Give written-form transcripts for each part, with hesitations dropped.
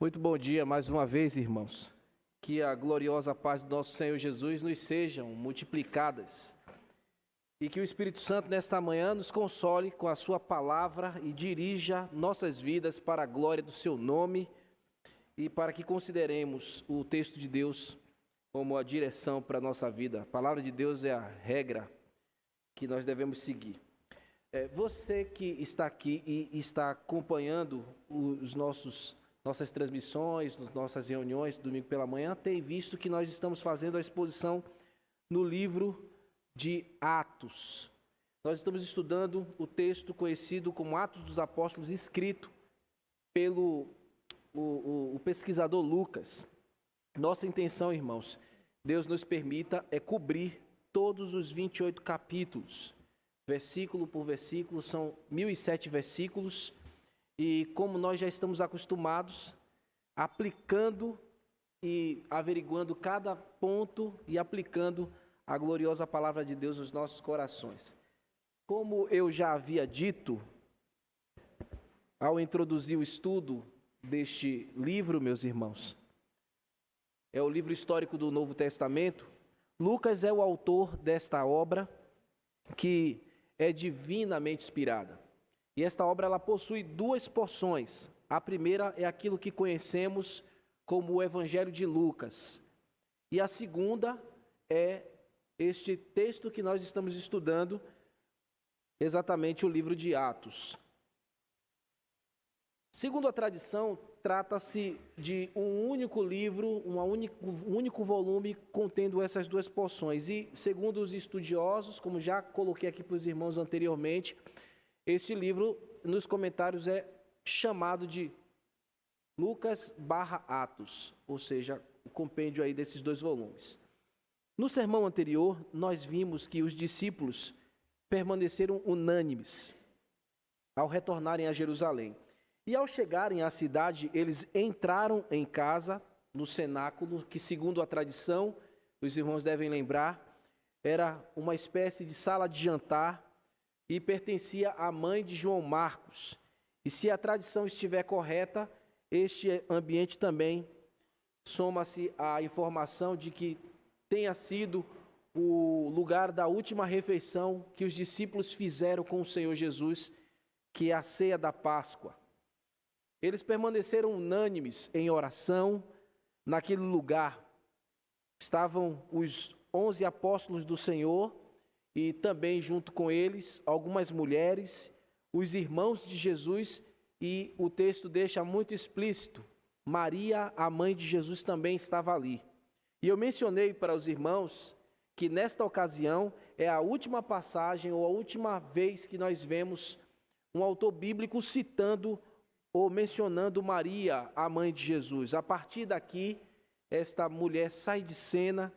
Muito bom dia mais uma vez, irmãos. Que a gloriosa paz do nosso Senhor Jesus nos sejam multiplicadas e que o Espírito Santo nesta manhã nos console com a sua palavra e dirija nossas vidas para a glória do seu nome e para que consideremos o texto de Deus como a direção para a nossa vida. A palavra de Deus é a regra que nós devemos seguir. Você que está aqui e está acompanhando nossas transmissões, nossas reuniões, domingo pela manhã, tem visto que nós estamos fazendo a exposição no livro de Atos. Nós estamos estudando o texto conhecido como Atos dos Apóstolos, escrito pelo o pesquisador Lucas. Nossa intenção, irmãos, Deus nos permita, é cobrir todos os 28 capítulos, versículo por versículo, são 1007 versículos, e como nós já estamos acostumados, aplicando e averiguando cada ponto e aplicando a gloriosa palavra de Deus nos nossos corações. Como eu já havia dito, ao introduzir o estudo deste livro, meus irmãos, é o livro histórico do Novo Testamento. Lucas é o autor desta obra, que é divinamente inspirada. E esta obra ela possui duas porções. A primeira é aquilo que conhecemos como o Evangelho de Lucas. E a segunda é este texto que nós estamos estudando, exatamente o livro de Atos. Segundo a tradição, trata-se de um único livro, um único volume contendo essas duas porções. E, segundo os estudiosos, como já coloquei aqui para os irmãos anteriormente, este livro, nos comentários, é chamado de Lucas/Atos, ou seja, o compêndio aí desses dois volumes. No sermão anterior, nós vimos que os discípulos permaneceram unânimes ao retornarem a Jerusalém. E ao chegarem à cidade, eles entraram em casa, no cenáculo, que segundo a tradição, os irmãos devem lembrar, era uma espécie de sala de jantar e pertencia à mãe de João Marcos. E se a tradição estiver correta, este ambiente também soma-se à informação de que tenha sido o lugar da última refeição que os discípulos fizeram com o Senhor Jesus, que é a ceia da Páscoa. Eles permaneceram unânimes em oração naquele lugar. Estavam os 11 apóstolos do Senhor e também junto com eles algumas mulheres, os irmãos de Jesus, e o texto deixa muito explícito, Maria, a mãe de Jesus, também estava ali. E eu mencionei para os irmãos que nesta ocasião é a última passagem ou a última vez que nós vemos um autor bíblico citando ou mencionando Maria, a mãe de Jesus. A partir daqui, esta mulher sai de cena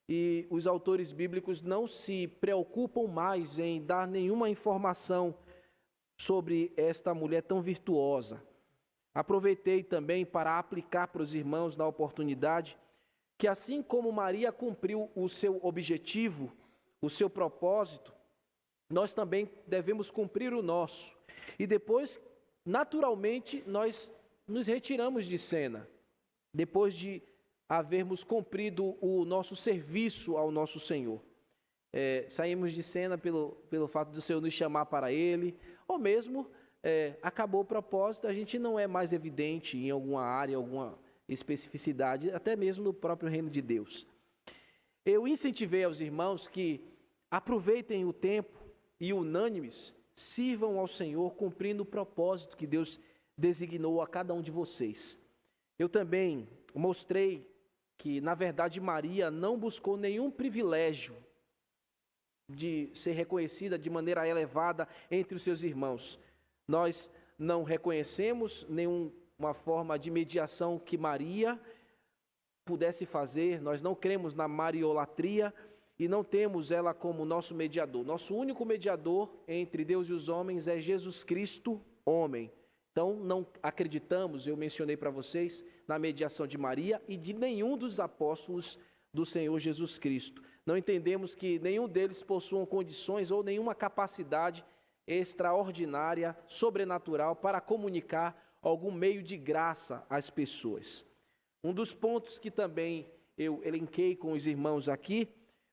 e os autores bíblicos não se preocupam mais em dar nenhuma informação sobre esta mulher tão virtuosa. Aproveitei também para aplicar para os irmãos na oportunidade que assim como Maria cumpriu o seu objetivo, o seu propósito, nós também devemos cumprir o nosso. E depois, naturalmente, nós nos retiramos de cena, depois de havermos cumprido o nosso serviço ao nosso Senhor. Saímos de cena pelo fato do Senhor nos chamar para Ele, ou mesmo acabou o propósito, a gente não é mais evidente em alguma área, alguma especificidade, até mesmo no próprio reino de Deus. Eu incentivei aos irmãos que aproveitem o tempo e unânimes, sirvam ao Senhor cumprindo o propósito que Deus designou a cada um de vocês. Eu também mostrei que, na verdade, Maria não buscou nenhum privilégio de ser reconhecida de maneira elevada entre os seus irmãos. Nós não reconhecemos nenhuma forma de mediação que Maria pudesse fazer, nós não cremos na mariolatria e não temos ela como nosso mediador. Nosso único mediador entre Deus e os homens é Jesus Cristo, homem. Então, não acreditamos, eu mencionei para vocês, na mediação de Maria e de nenhum dos apóstolos do Senhor Jesus Cristo. Não entendemos que nenhum deles possuam condições ou nenhuma capacidade extraordinária, sobrenatural, para comunicar algum meio de graça às pessoas. Um dos pontos que também eu elenquei com os irmãos aqui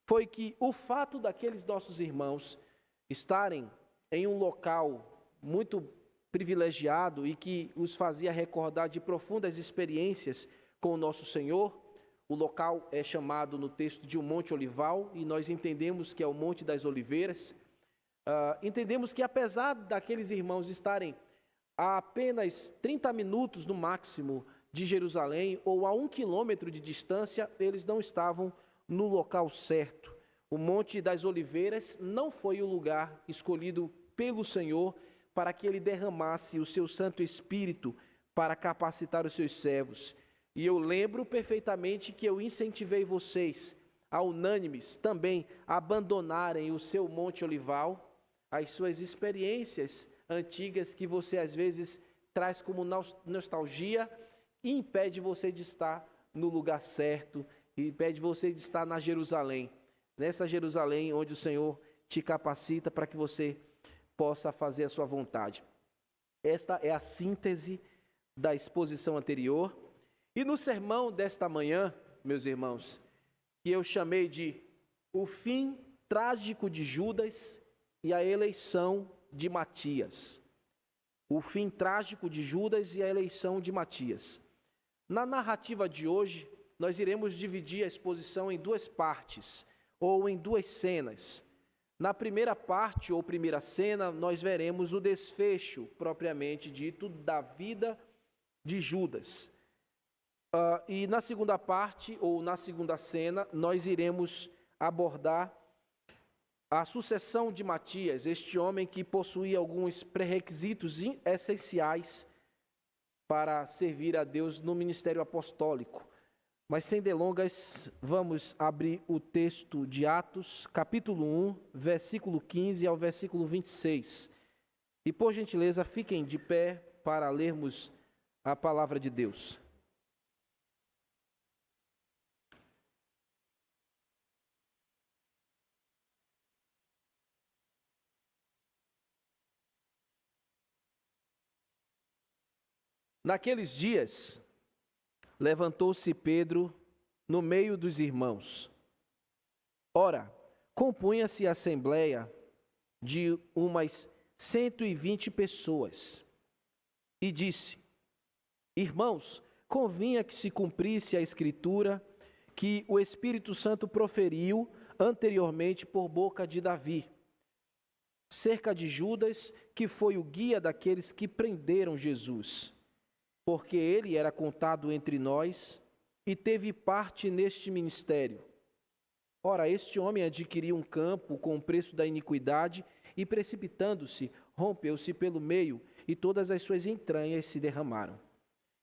foi que o fato daqueles nossos irmãos estarem em um local muito privilegiado e que os fazia recordar de profundas experiências com o nosso Senhor. O local é chamado no texto de um Monte Olival e nós entendemos que é o Monte das Oliveiras. Entendemos que apesar daqueles irmãos estarem a apenas 30 minutos no máximo de Jerusalém ou a 1 quilômetro de distância, eles não estavam no local certo. O Monte das Oliveiras não foi o lugar escolhido pelo Senhor para que ele derramasse o seu Santo Espírito para capacitar os seus servos. E eu lembro perfeitamente que eu incentivei vocês, a unânimes, também a abandonarem o seu Monte Olival, as suas experiências antigas que você às vezes traz como nostalgia e impede você de estar no lugar certo, e impede você de estar na Jerusalém, nessa Jerusalém onde o Senhor te capacita para que você possa fazer a sua vontade. Esta é a síntese da exposição anterior. E no sermão desta manhã, meus irmãos, que eu chamei de o fim trágico de Judas e a eleição de Matias. O fim trágico de Judas e a eleição de Matias. Na narrativa de hoje, nós iremos dividir a exposição em duas partes, ou em duas cenas. Na primeira parte, ou primeira cena, nós veremos o desfecho, propriamente dito, da vida de Judas. E na segunda parte, ou na segunda cena, nós iremos abordar a sucessão de Matias, este homem que possuía alguns pré-requisitos essenciais para servir a Deus no ministério apostólico. Mas sem delongas, vamos abrir o texto de Atos, capítulo 1, versículo 15 ao versículo 26. E, por gentileza, fiquem de pé para lermos a palavra de Deus. Naqueles dias, levantou-se Pedro no meio dos irmãos. Ora, compunha-se a assembleia de umas 120 pessoas. E disse: Irmãos, convinha que se cumprisse a Escritura que o Espírito Santo proferiu anteriormente por boca de Davi, cerca de Judas, que foi o guia daqueles que prenderam Jesus, porque ele era contado entre nós e teve parte neste ministério. Ora, este homem adquiriu um campo com o preço da iniquidade e, precipitando-se, rompeu-se pelo meio e todas as suas entranhas se derramaram.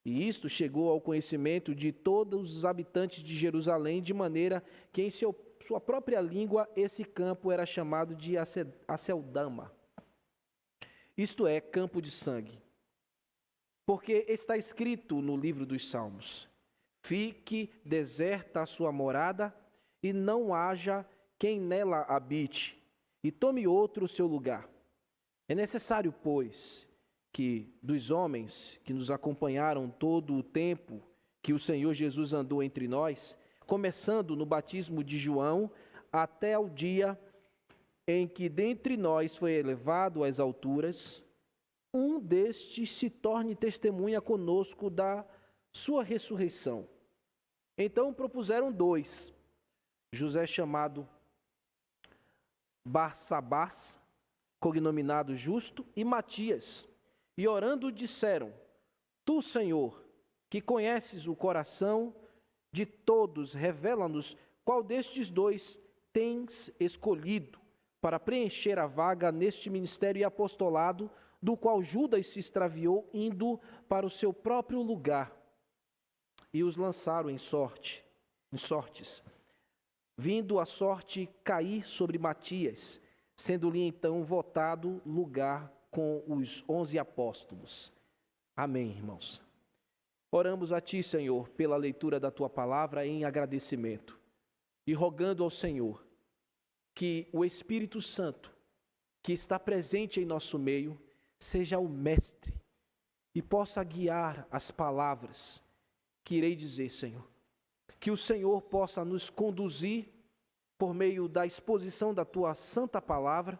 E isto chegou ao conhecimento de todos os habitantes de Jerusalém, de maneira que em sua própria língua esse campo era chamado de Aceldama, isto é, campo de sangue. Porque está escrito no livro dos Salmos: fique deserta a sua morada e não haja quem nela habite, e tome outro o seu lugar. É necessário, pois, que dos homens que nos acompanharam todo o tempo que o Senhor Jesus andou entre nós, começando no batismo de João, até ao dia em que dentre nós foi elevado às alturas, um destes se torne testemunha conosco da sua ressurreição. Então propuseram 2, José chamado Barsabás, cognominado Justo, e Matias. E orando disseram: Tu, Senhor, que conheces o coração de todos, revela-nos qual destes 2 tens escolhido para preencher a vaga neste ministério e apostolado, do qual Judas se extraviou, indo para o seu próprio lugar. E os lançaram em sortes, vindo a sorte cair sobre Matias, sendo-lhe então votado lugar com os 11 apóstolos. Amém, irmãos. Oramos a Ti, Senhor, pela leitura da Tua palavra em agradecimento e rogando ao Senhor que o Espírito Santo, que está presente em nosso meio, seja o mestre e possa guiar as palavras que irei dizer, Senhor. Que o Senhor possa nos conduzir por meio da exposição da Tua santa palavra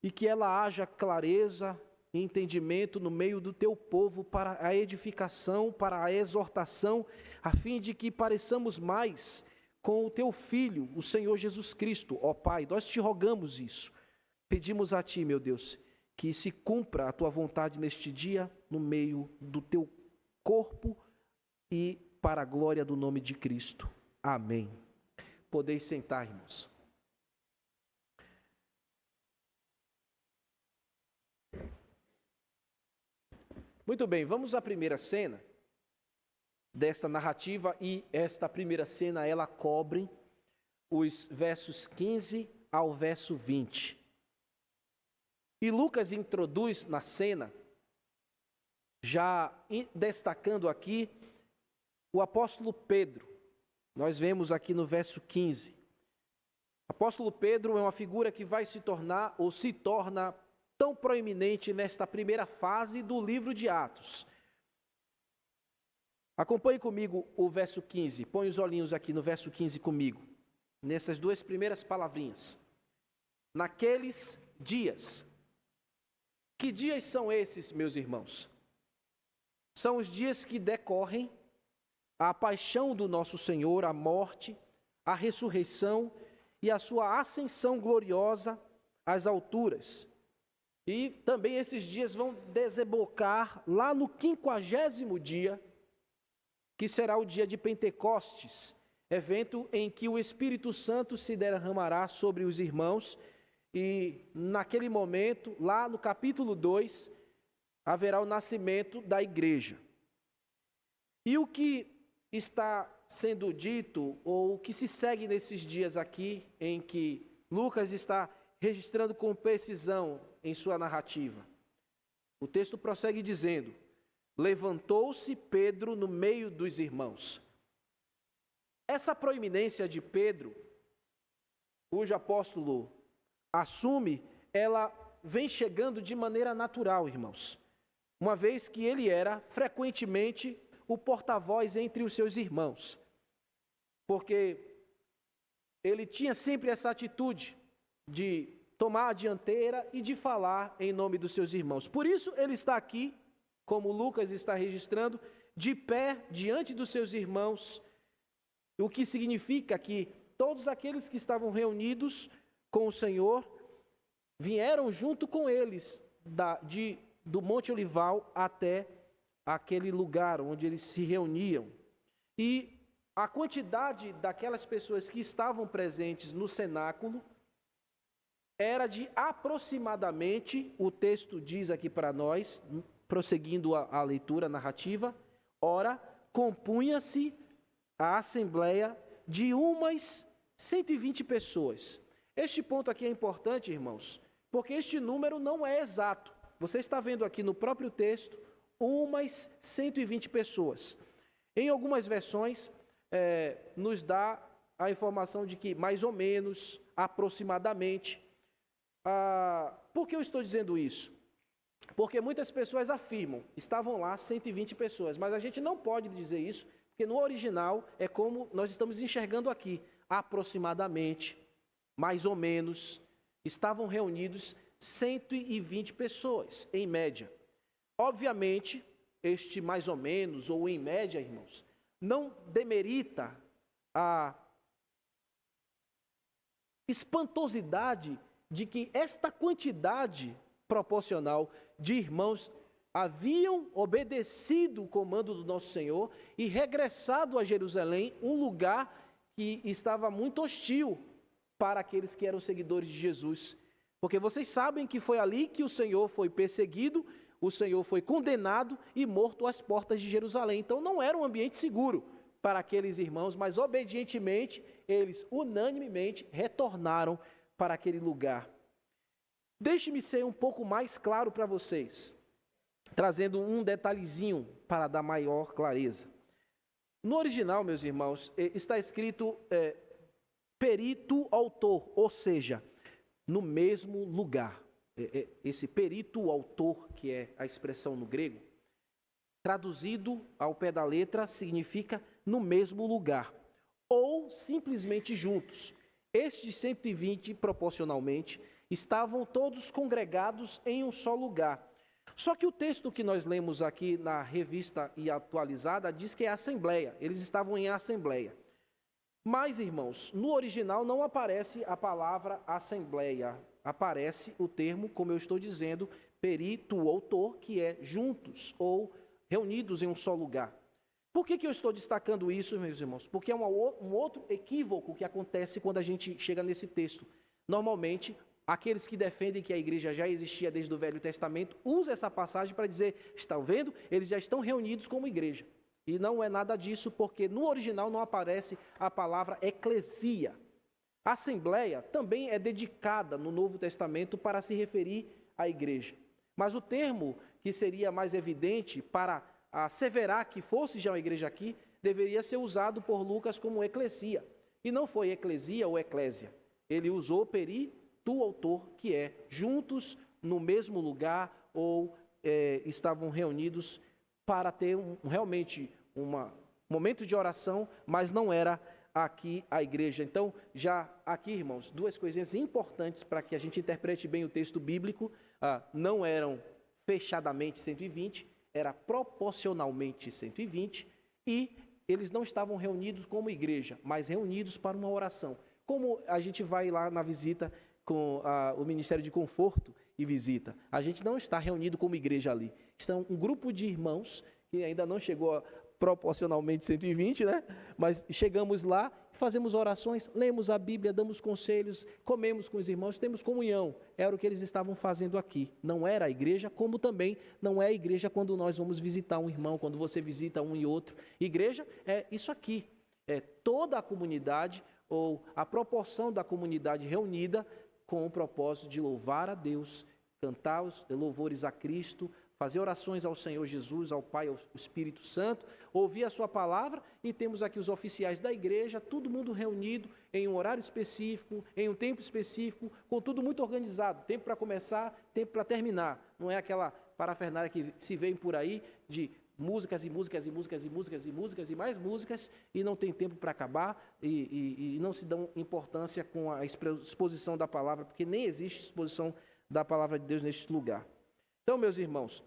e que ela haja clareza e entendimento no meio do Teu povo para a edificação, para a exortação, a fim de que pareçamos mais com o Teu Filho, o Senhor Jesus Cristo. Ó Pai, nós Te rogamos isso. Pedimos a Ti, meu Deus, que se cumpra a Tua vontade neste dia, no meio do Teu corpo e para a glória do nome de Cristo. Amém. Podeis sentar, irmãos. Muito bem, vamos à primeira cena desta narrativa, e esta primeira cena, ela cobre os versos 15 ao verso 20. E Lucas introduz na cena, já destacando aqui, o apóstolo Pedro. Nós vemos aqui no verso 15. Apóstolo Pedro é uma figura que vai se tornar, ou se torna, tão proeminente nesta primeira fase do livro de Atos. Acompanhe comigo o verso 15. Põe os olhinhos aqui no verso 15 comigo. Nessas duas primeiras palavrinhas. Naqueles dias. Que dias são esses, meus irmãos? São os dias que decorrem a paixão do nosso Senhor, a morte, a ressurreição e a sua ascensão gloriosa às alturas. E também esses dias vão desembocar lá no 50º dia, que será o dia de Pentecostes, evento em que o Espírito Santo se derramará sobre os irmãos, e naquele momento, lá no capítulo 2, haverá o nascimento da igreja. E o que está sendo dito, ou o que se segue nesses dias aqui, em que Lucas está registrando com precisão em sua narrativa. O texto prossegue dizendo: levantou-se Pedro no meio dos irmãos. Essa proeminência de Pedro, cujo apóstolo assume, ela vem chegando de maneira natural, irmãos, uma vez que ele era frequentemente o porta-voz entre os seus irmãos, porque ele tinha sempre essa atitude de tomar a dianteira e de falar em nome dos seus irmãos. Por isso ele está aqui, como Lucas está registrando, de pé diante dos seus irmãos, o que significa que todos aqueles que estavam reunidos com o Senhor vieram junto com eles do Monte Olival até aquele lugar onde eles se reuniam. E a quantidade daquelas pessoas que estavam presentes no cenáculo era de aproximadamente, o texto diz aqui para nós, prosseguindo a leitura narrativa, ora, compunha-se a assembleia de umas 120 pessoas. Este ponto aqui é importante, irmãos, porque este número não é exato. Você está vendo aqui no próprio texto, umas 120 pessoas. Em algumas versões, nos dá a informação de que mais ou menos, aproximadamente. Por que eu estou dizendo isso? Porque muitas pessoas afirmam, estavam lá 120 pessoas, mas a gente não pode dizer isso, porque no original é como nós estamos enxergando aqui, aproximadamente, mais ou menos, estavam reunidos 120 pessoas, em média. Obviamente, este mais ou menos, ou em média, irmãos, não demerita a espantosidade de que esta quantidade proporcional de irmãos haviam obedecido o comando do nosso Senhor e regressado a Jerusalém, um lugar que estava muito hostil para aqueles que eram seguidores de Jesus. Porque vocês sabem que foi ali que o Senhor foi perseguido, o Senhor foi condenado e morto às portas de Jerusalém. Então não era um ambiente seguro para aqueles irmãos, mas obedientemente, eles unanimemente retornaram para aquele lugar. Deixe-me ser um pouco mais claro para vocês, trazendo um detalhezinho para dar maior clareza. No original, meus irmãos, está escrito perito autor, ou seja, no mesmo lugar. Esse perito autor, que é a expressão no grego, traduzido ao pé da letra, significa no mesmo lugar, ou simplesmente juntos. Estes 120, proporcionalmente, estavam todos congregados em um só lugar. Só que o texto que nós lemos aqui na revista e atualizada diz que é assembleia, eles estavam em assembleia. Mas, irmãos, no original não aparece a palavra assembleia, aparece o termo, como eu estou dizendo, perituoutor, que é juntos ou reunidos em um só lugar. Por que eu estou destacando isso, meus irmãos? Porque é um outro equívoco que acontece quando a gente chega nesse texto. Normalmente, aqueles que defendem que a igreja já existia desde o Velho Testamento, usam essa passagem para dizer, estão vendo? Eles já estão reunidos como igreja. E não é nada disso, porque no original não aparece a palavra eclesia. A assembleia também é dedicada no Novo Testamento para se referir à igreja. Mas o termo que seria mais evidente para asseverar que fosse já uma igreja aqui, deveria ser usado por Lucas como eclesia. E não foi eclesia ou eclésia. Ele usou perituoutor, que é juntos no mesmo lugar ou estavam reunidos para ter realmente um momento de oração, mas não era aqui a igreja. Então, já aqui, irmãos, duas coisinhas importantes para que a gente interprete bem o texto bíblico. Não eram fechadamente 120, era proporcionalmente 120, e eles não estavam reunidos como igreja, mas reunidos para uma oração. Como a gente vai lá na visita com o Ministério de Conforto e visita, a gente não está reunido como igreja ali. Estão um grupo de irmãos que ainda não chegou a proporcionalmente 120, né? Mas chegamos lá, fazemos orações, lemos a Bíblia, damos conselhos, comemos com os irmãos, temos comunhão. Era o que eles estavam fazendo aqui. Não era a igreja, como também não é a igreja quando nós vamos visitar um irmão, quando você visita um e outro. Igreja é isso aqui, é toda a comunidade ou a proporção da comunidade reunida com o propósito de louvar a Deus, cantar os louvores a Cristo, fazer orações ao Senhor Jesus, ao Pai, ao Espírito Santo, ouvir a sua palavra, e temos aqui os oficiais da igreja, todo mundo reunido em um horário específico, em um tempo específico, com tudo muito organizado, tempo para começar, tempo para terminar. Não é aquela parafernália que se vê por aí de músicas e músicas e músicas e músicas e músicas e mais músicas, e não tem tempo para acabar, e não se dão importância com a exposição da palavra, porque nem existe exposição da palavra de Deus neste lugar. Então, meus irmãos,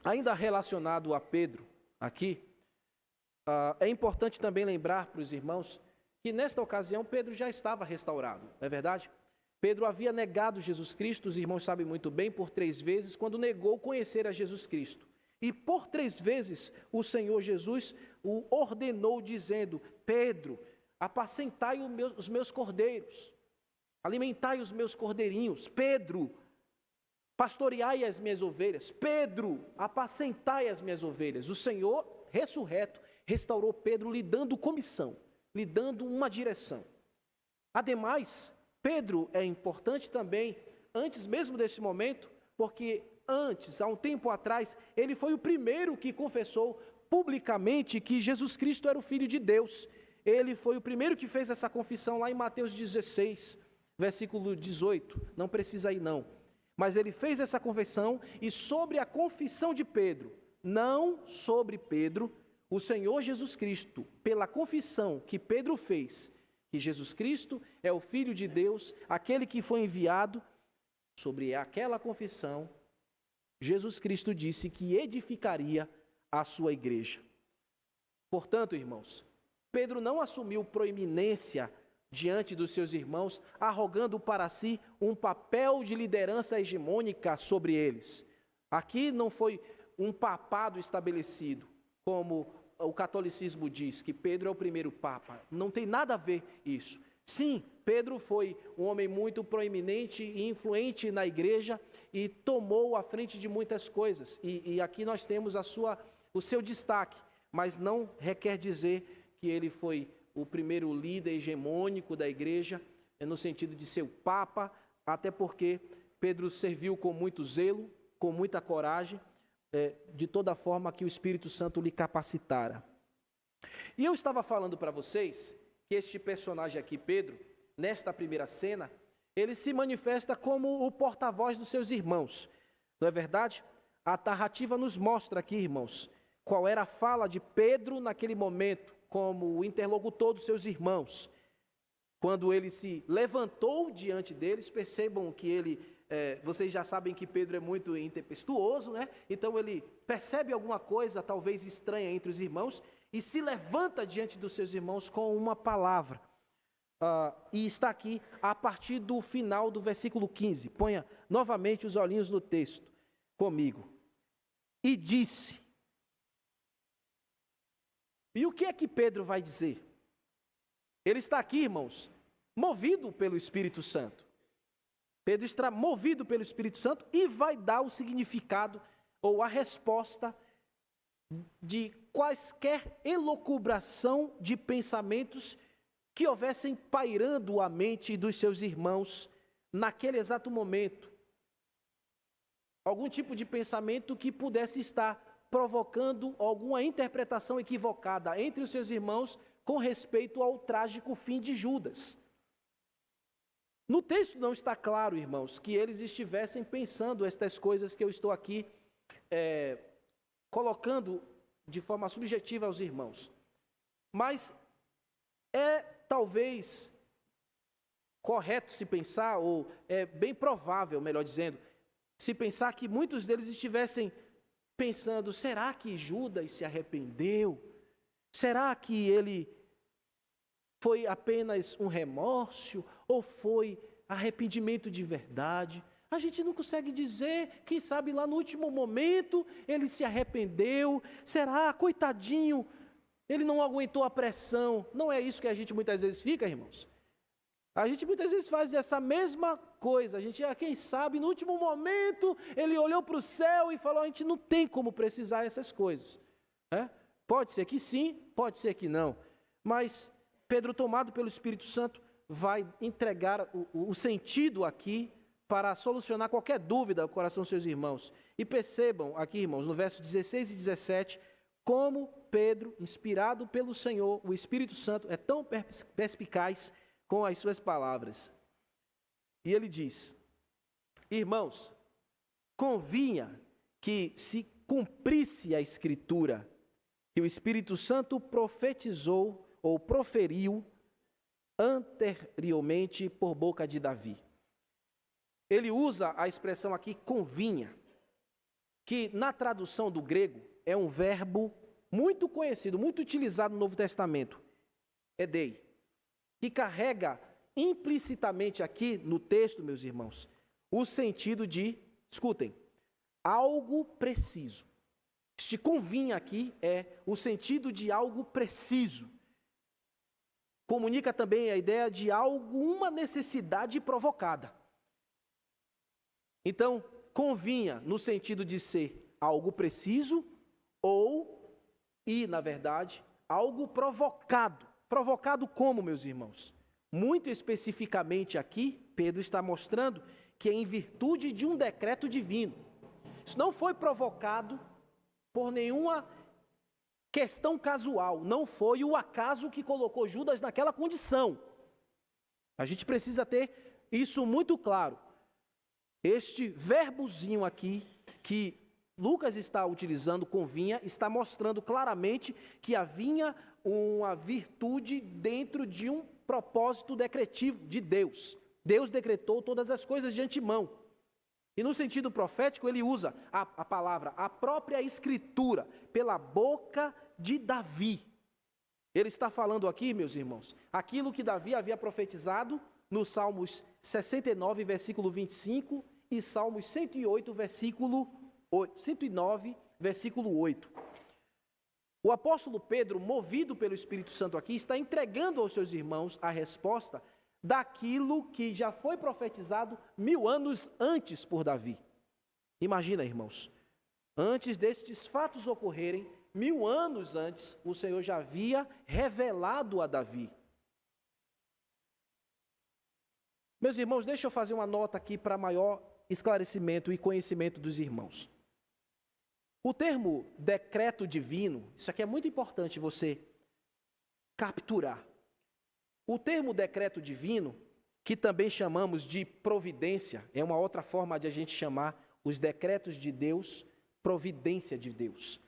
ainda relacionado a Pedro aqui, é importante também lembrar para os irmãos que nesta ocasião Pedro já estava restaurado, não é verdade? Pedro havia negado Jesus Cristo, os irmãos sabem muito bem, por 3 vezes, quando negou conhecer a Jesus Cristo. E por 3 vezes o Senhor Jesus o ordenou dizendo: Pedro, apacentai os meus cordeiros, alimentai os meus cordeirinhos. Pedro, pastoreai as minhas ovelhas. Pedro, apacentai as minhas ovelhas. O Senhor, ressurreto, restaurou Pedro, lhe dando comissão, lhe dando uma direção. Ademais, Pedro é importante também, antes mesmo desse momento, porque antes, há um tempo atrás, ele foi o primeiro que confessou publicamente que Jesus Cristo era o Filho de Deus. Ele foi o primeiro que fez essa confissão lá em Mateus 16, versículo 18. Não precisa ir não. Mas ele fez essa confissão, e sobre a confissão de Pedro, não sobre Pedro, o Senhor Jesus Cristo, pela confissão que Pedro fez, que Jesus Cristo é o Filho de Deus, aquele que foi enviado, sobre aquela confissão, Jesus Cristo disse que edificaria a sua igreja. Portanto, irmãos, Pedro não assumiu proeminência diante dos seus irmãos, arrogando para si um papel de liderança hegemônica sobre eles. Aqui não foi um papado estabelecido, como o catolicismo diz, que Pedro é o primeiro papa. Não tem nada a ver isso. Sim, Pedro foi um homem muito proeminente e influente na igreja e tomou a frente de muitas coisas. E aqui nós temos o seu destaque, mas não requer dizer que ele foi o primeiro líder hegemônico da igreja, no sentido de ser o Papa, até porque Pedro serviu com muito zelo, com muita coragem, de toda forma que o Espírito Santo lhe capacitara. E eu estava falando para vocês que este personagem aqui, Pedro, nesta primeira cena, ele se manifesta como o porta-voz dos seus irmãos. Não é verdade? A narrativa nos mostra aqui, irmãos, qual era a fala de Pedro naquele momento, como interlocutor dos seus irmãos. Quando ele se levantou diante deles, percebam que vocês já sabem que Pedro é muito intempestuoso, né? Então ele percebe alguma coisa talvez estranha entre os irmãos e se levanta diante dos seus irmãos com uma palavra. E está aqui a partir do final do versículo 15. Ponha novamente os olhinhos no texto comigo. E disse. E o que é que Pedro vai dizer? Ele está aqui, irmãos, movido pelo Espírito Santo. Pedro está movido pelo Espírito Santo e vai dar o significado ou a resposta de quaisquer elucubração de pensamentos que houvessem pairando a mente dos seus irmãos naquele exato momento. Algum tipo de pensamento que pudesse estar provocando alguma interpretação equivocada entre os seus irmãos com respeito ao trágico fim de Judas. No texto não está claro, irmãos, que eles estivessem pensando estas coisas que eu estou aqui colocando de forma subjetiva aos irmãos. Mas é talvez correto se pensar, ou é bem provável, melhor dizendo, se pensar que muitos deles estivessem pensando, será que Judas se arrependeu? Será que ele foi apenas um remorso ou foi arrependimento de verdade? A gente não consegue dizer, quem sabe lá no último momento ele se arrependeu. Será, coitadinho, ele não aguentou a pressão. Não é isso que a gente muitas vezes fica, irmãos? A gente muitas vezes faz essa mesma coisa. A gente, quem sabe, no último momento ele olhou para o céu e falou, a gente não tem como precisar dessas coisas. Pode ser que sim, pode ser que não. Mas Pedro, tomado pelo Espírito Santo, vai entregar o sentido aqui para solucionar qualquer dúvida ao coração dos seus irmãos. E percebam aqui, irmãos, no verso 16 e 17, como Pedro, inspirado pelo Senhor, o Espírito Santo, é tão perspicaz com as suas palavras. E ele diz, irmãos, convinha que se cumprisse a Escritura, que o Espírito Santo profetizou ou proferiu anteriormente por boca de Davi. Ele usa a expressão aqui, convinha, que na tradução do grego é um verbo muito conhecido, muito utilizado no Novo Testamento, edei, que carrega implicitamente aqui no texto, meus irmãos, o sentido de, escutem, algo preciso. Este convinha aqui é o sentido de algo preciso. Comunica também a ideia de alguma necessidade provocada. Então, convinha no sentido de ser algo preciso na verdade, algo provocado. Provocado como, meus irmãos? Muito especificamente aqui, Pedro está mostrando que é em virtude de um decreto divino. Isso não foi provocado por nenhuma questão casual, não foi o acaso que colocou Judas naquela condição. A gente precisa ter isso muito claro. Este verbozinho aqui, que Lucas está utilizando, convinha, está mostrando claramente que havia uma virtude dentro de um propósito decretivo de Deus. Deus decretou todas as coisas de antemão. E no sentido profético, ele usa a palavra, a própria Escritura, pela boca de Davi. Ele está falando aqui, meus irmãos, aquilo que Davi havia profetizado nos Salmos 69, versículo 25, e Salmos 108, versículo 8, 109, versículo 8. O apóstolo Pedro, movido pelo Espírito Santo aqui, está entregando aos seus irmãos a resposta daquilo que já foi profetizado 1000 anos antes por Davi. Imagina, irmãos, antes destes fatos ocorrerem, 1000 anos antes, o Senhor já havia revelado a Davi. Meus irmãos, deixa eu fazer uma nota aqui para maior esclarecimento e conhecimento dos irmãos. O termo decreto divino, isso aqui é muito importante você capturar. O termo decreto divino, que também chamamos de providência, é uma outra forma de a gente chamar os decretos de Deus, providência de Deus.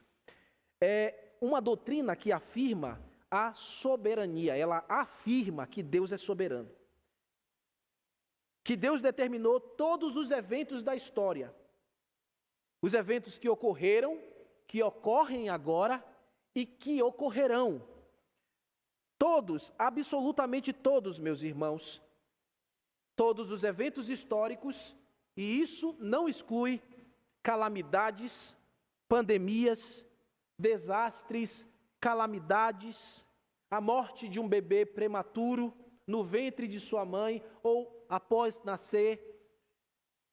é uma doutrina que afirma a soberania. Ela afirma que Deus é soberano, que Deus determinou todos os eventos da história, os eventos que ocorreram, que ocorrem agora e que ocorrerão. Todos, absolutamente todos, meus irmãos, todos os eventos históricos, e isso não exclui calamidades, pandemias, desastres, calamidades, a morte de um bebê prematuro no ventre de sua mãe ou após nascer,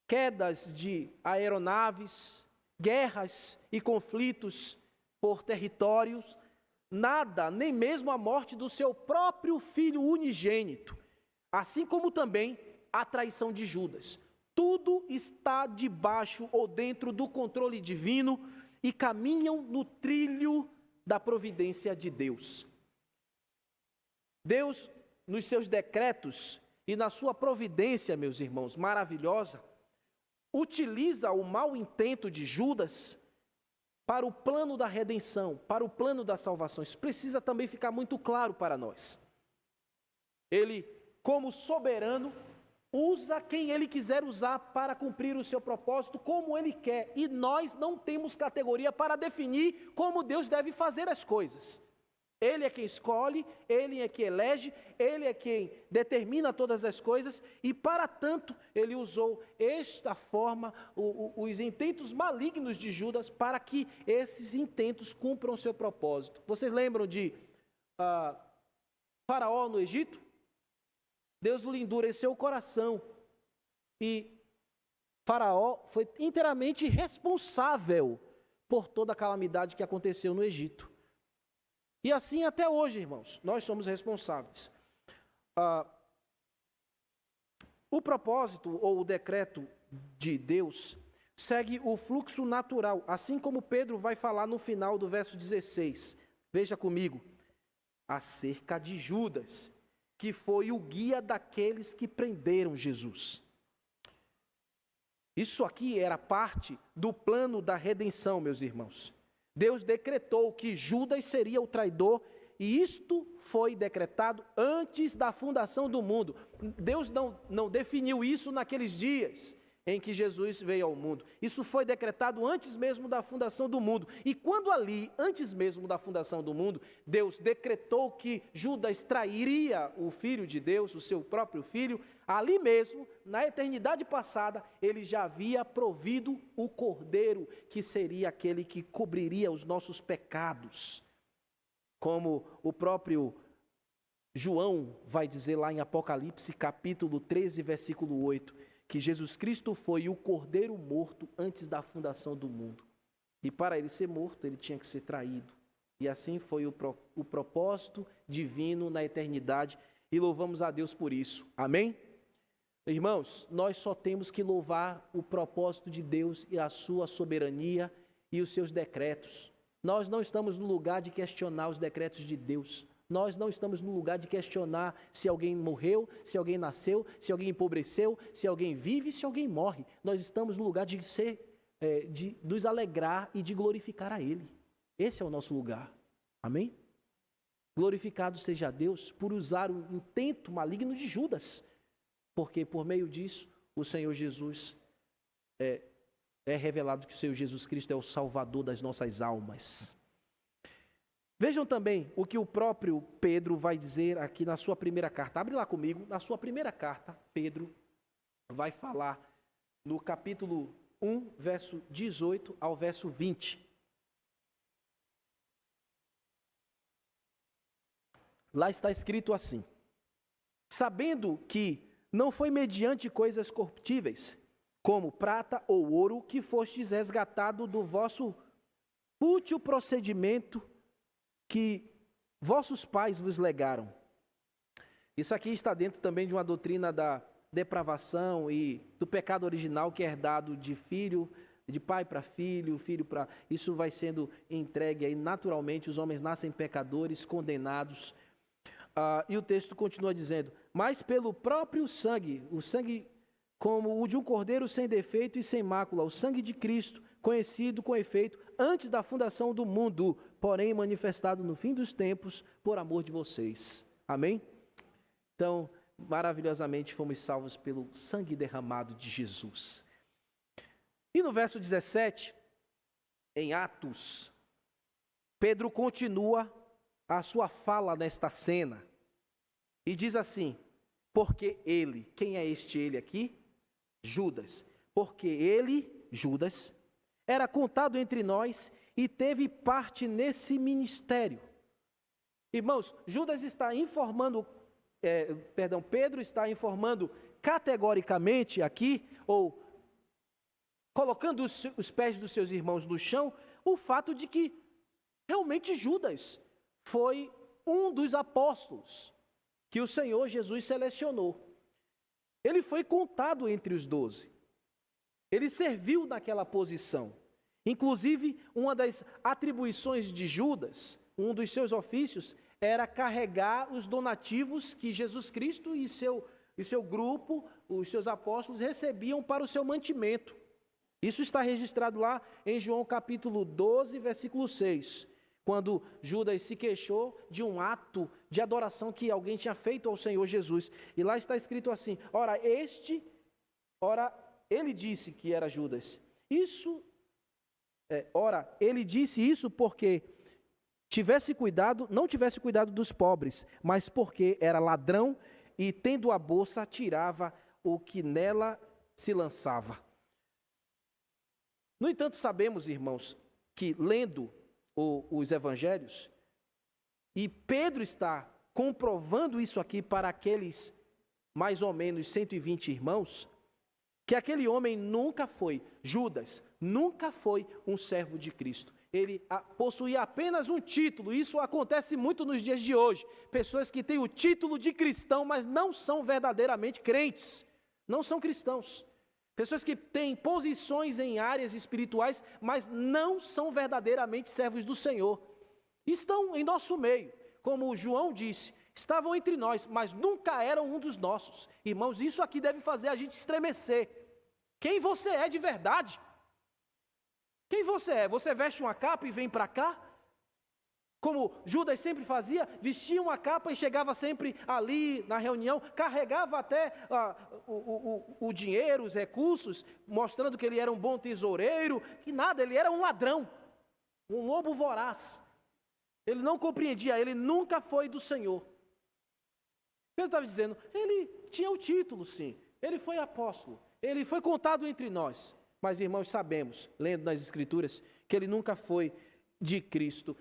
quedas de aeronaves, guerras e conflitos por territórios, nada, nem mesmo a morte do seu próprio filho unigênito, assim como também a traição de Judas. Tudo está debaixo ou dentro do controle divino e caminham no trilho da providência de Deus. Deus, nos seus decretos e na sua providência, meus irmãos, maravilhosa, utiliza o mau intento de Judas para o plano da redenção, para o plano da salvação. Isso precisa também ficar muito claro para nós. Ele, como soberano, usa quem ele quiser usar para cumprir o seu propósito como ele quer. E nós não temos categoria para definir como Deus deve fazer as coisas. Ele é quem escolhe, ele é quem elege, ele é quem determina todas as coisas. E para tanto, ele usou esta forma, os intentos malignos de Judas, para que esses intentos cumpram o seu propósito. Vocês lembram de Faraó no Egito? Deus lhe endureceu o coração e Faraó foi inteiramente responsável por toda a calamidade que aconteceu no Egito. E assim até hoje, irmãos, nós somos responsáveis. O propósito ou o decreto de Deus segue o fluxo natural, assim como Pedro vai falar no final do verso 16. Veja comigo, acerca de Judas, que foi o guia daqueles que prenderam Jesus. Isso aqui era parte do plano da redenção, meus irmãos. Deus decretou que Judas seria o traidor, e isto foi decretado antes da fundação do mundo. Deus não definiu isso naqueles dias em que Jesus veio ao mundo. Isso foi decretado antes mesmo da fundação do mundo. E quando ali, antes mesmo da fundação do mundo, Deus decretou que Judas trairia o Filho de Deus, o seu próprio Filho, ali mesmo, na eternidade passada, ele já havia provido o Cordeiro, que seria aquele que cobriria os nossos pecados. Como o próprio João vai dizer lá em Apocalipse, capítulo 13, versículo 8, que Jesus Cristo foi o Cordeiro morto antes da fundação do mundo. E para ele ser morto, ele tinha que ser traído. E assim foi o propósito divino na eternidade, e louvamos a Deus por isso. Amém? Irmãos, nós só temos que louvar o propósito de Deus e a sua soberania e os seus decretos. Nós não estamos no lugar de questionar os decretos de Deus. Nós não estamos no lugar de questionar se alguém morreu, se alguém nasceu, se alguém empobreceu, se alguém vive, se alguém morre. Nós estamos no lugar de nos alegrar e de glorificar a Ele. Esse é o nosso lugar. Amém? Glorificado seja Deus por usar o intento maligno de Judas, porque por meio disso o Senhor Jesus é revelado que o Senhor Jesus Cristo é o Salvador das nossas almas. Vejam também o que o próprio Pedro vai dizer aqui na sua primeira carta. Abre lá comigo, na sua primeira carta, Pedro vai falar no capítulo 1, verso 18 ao verso 20. Lá está escrito assim: sabendo que não foi mediante coisas corruptíveis, como prata ou ouro, que fostes resgatado do vosso fútil procedimento que vossos pais vos legaram. Isso aqui está dentro também de uma doutrina da depravação e do pecado original, que é herdado de filho, de pai para filho, filho para... Isso vai sendo entregue aí naturalmente, os homens nascem pecadores, condenados. E o texto continua dizendo: mas pelo próprio sangue, o sangue como o de um cordeiro sem defeito e sem mácula, o sangue de Cristo, conhecido com efeito antes da fundação do mundo, porém manifestado no fim dos tempos por amor de vocês. Amém? Então, maravilhosamente fomos salvos pelo sangue derramado de Jesus. E no verso 17, em Atos, Pedro continua a sua fala nesta cena e diz assim: porque ele, quem é este ele aqui? Judas. Porque ele, Judas, era contado entre nós e teve parte nesse ministério. Irmãos, Judas está informando, Pedro está informando categoricamente aqui, ou colocando os pés dos seus irmãos no chão, o fato de que realmente Judas foi um dos apóstolos que o Senhor Jesus selecionou. Ele foi contado entre os 12. Ele serviu naquela posição. Inclusive, uma das atribuições de Judas, um dos seus ofícios, era carregar os donativos que Jesus Cristo e seu grupo, os seus apóstolos, recebiam para o seu mantimento. Isso está registrado lá em João capítulo 12, versículo 6, quando Judas se queixou de um ato de adoração que alguém tinha feito ao Senhor Jesus. E lá está escrito assim: ora, ele disse que era Judas. Ele disse isso porque não tivesse cuidado dos pobres, mas porque era ladrão e, tendo a bolsa, tirava o que nela se lançava. No entanto, sabemos, irmãos, que lendo os evangelhos, e Pedro está comprovando isso aqui para aqueles mais ou menos 120 irmãos, que aquele homem Judas, nunca foi um servo de Cristo. Ele possuía apenas um título. Isso acontece muito nos dias de hoje. Pessoas que têm o título de cristão, mas não são verdadeiramente crentes, não são cristãos. Pessoas que têm posições em áreas espirituais, mas não são verdadeiramente servos do Senhor. Estão em nosso meio, como João disse, estavam entre nós, mas nunca eram um dos nossos. Irmãos, isso aqui deve fazer a gente estremecer. Quem você é de verdade? Quem você é? Você veste uma capa e vem para cá? Como Judas sempre fazia, vestia uma capa e chegava sempre ali na reunião, carregava até o dinheiro, os recursos, mostrando que ele era um bom tesoureiro, que nada, ele era um ladrão, um lobo voraz. Ele não compreendia, ele nunca foi do Senhor. Pedro estava dizendo, ele tinha o título, sim, ele foi apóstolo, ele foi contado entre nós, mas irmãos, sabemos, lendo nas Escrituras, que ele nunca foi de Cristo.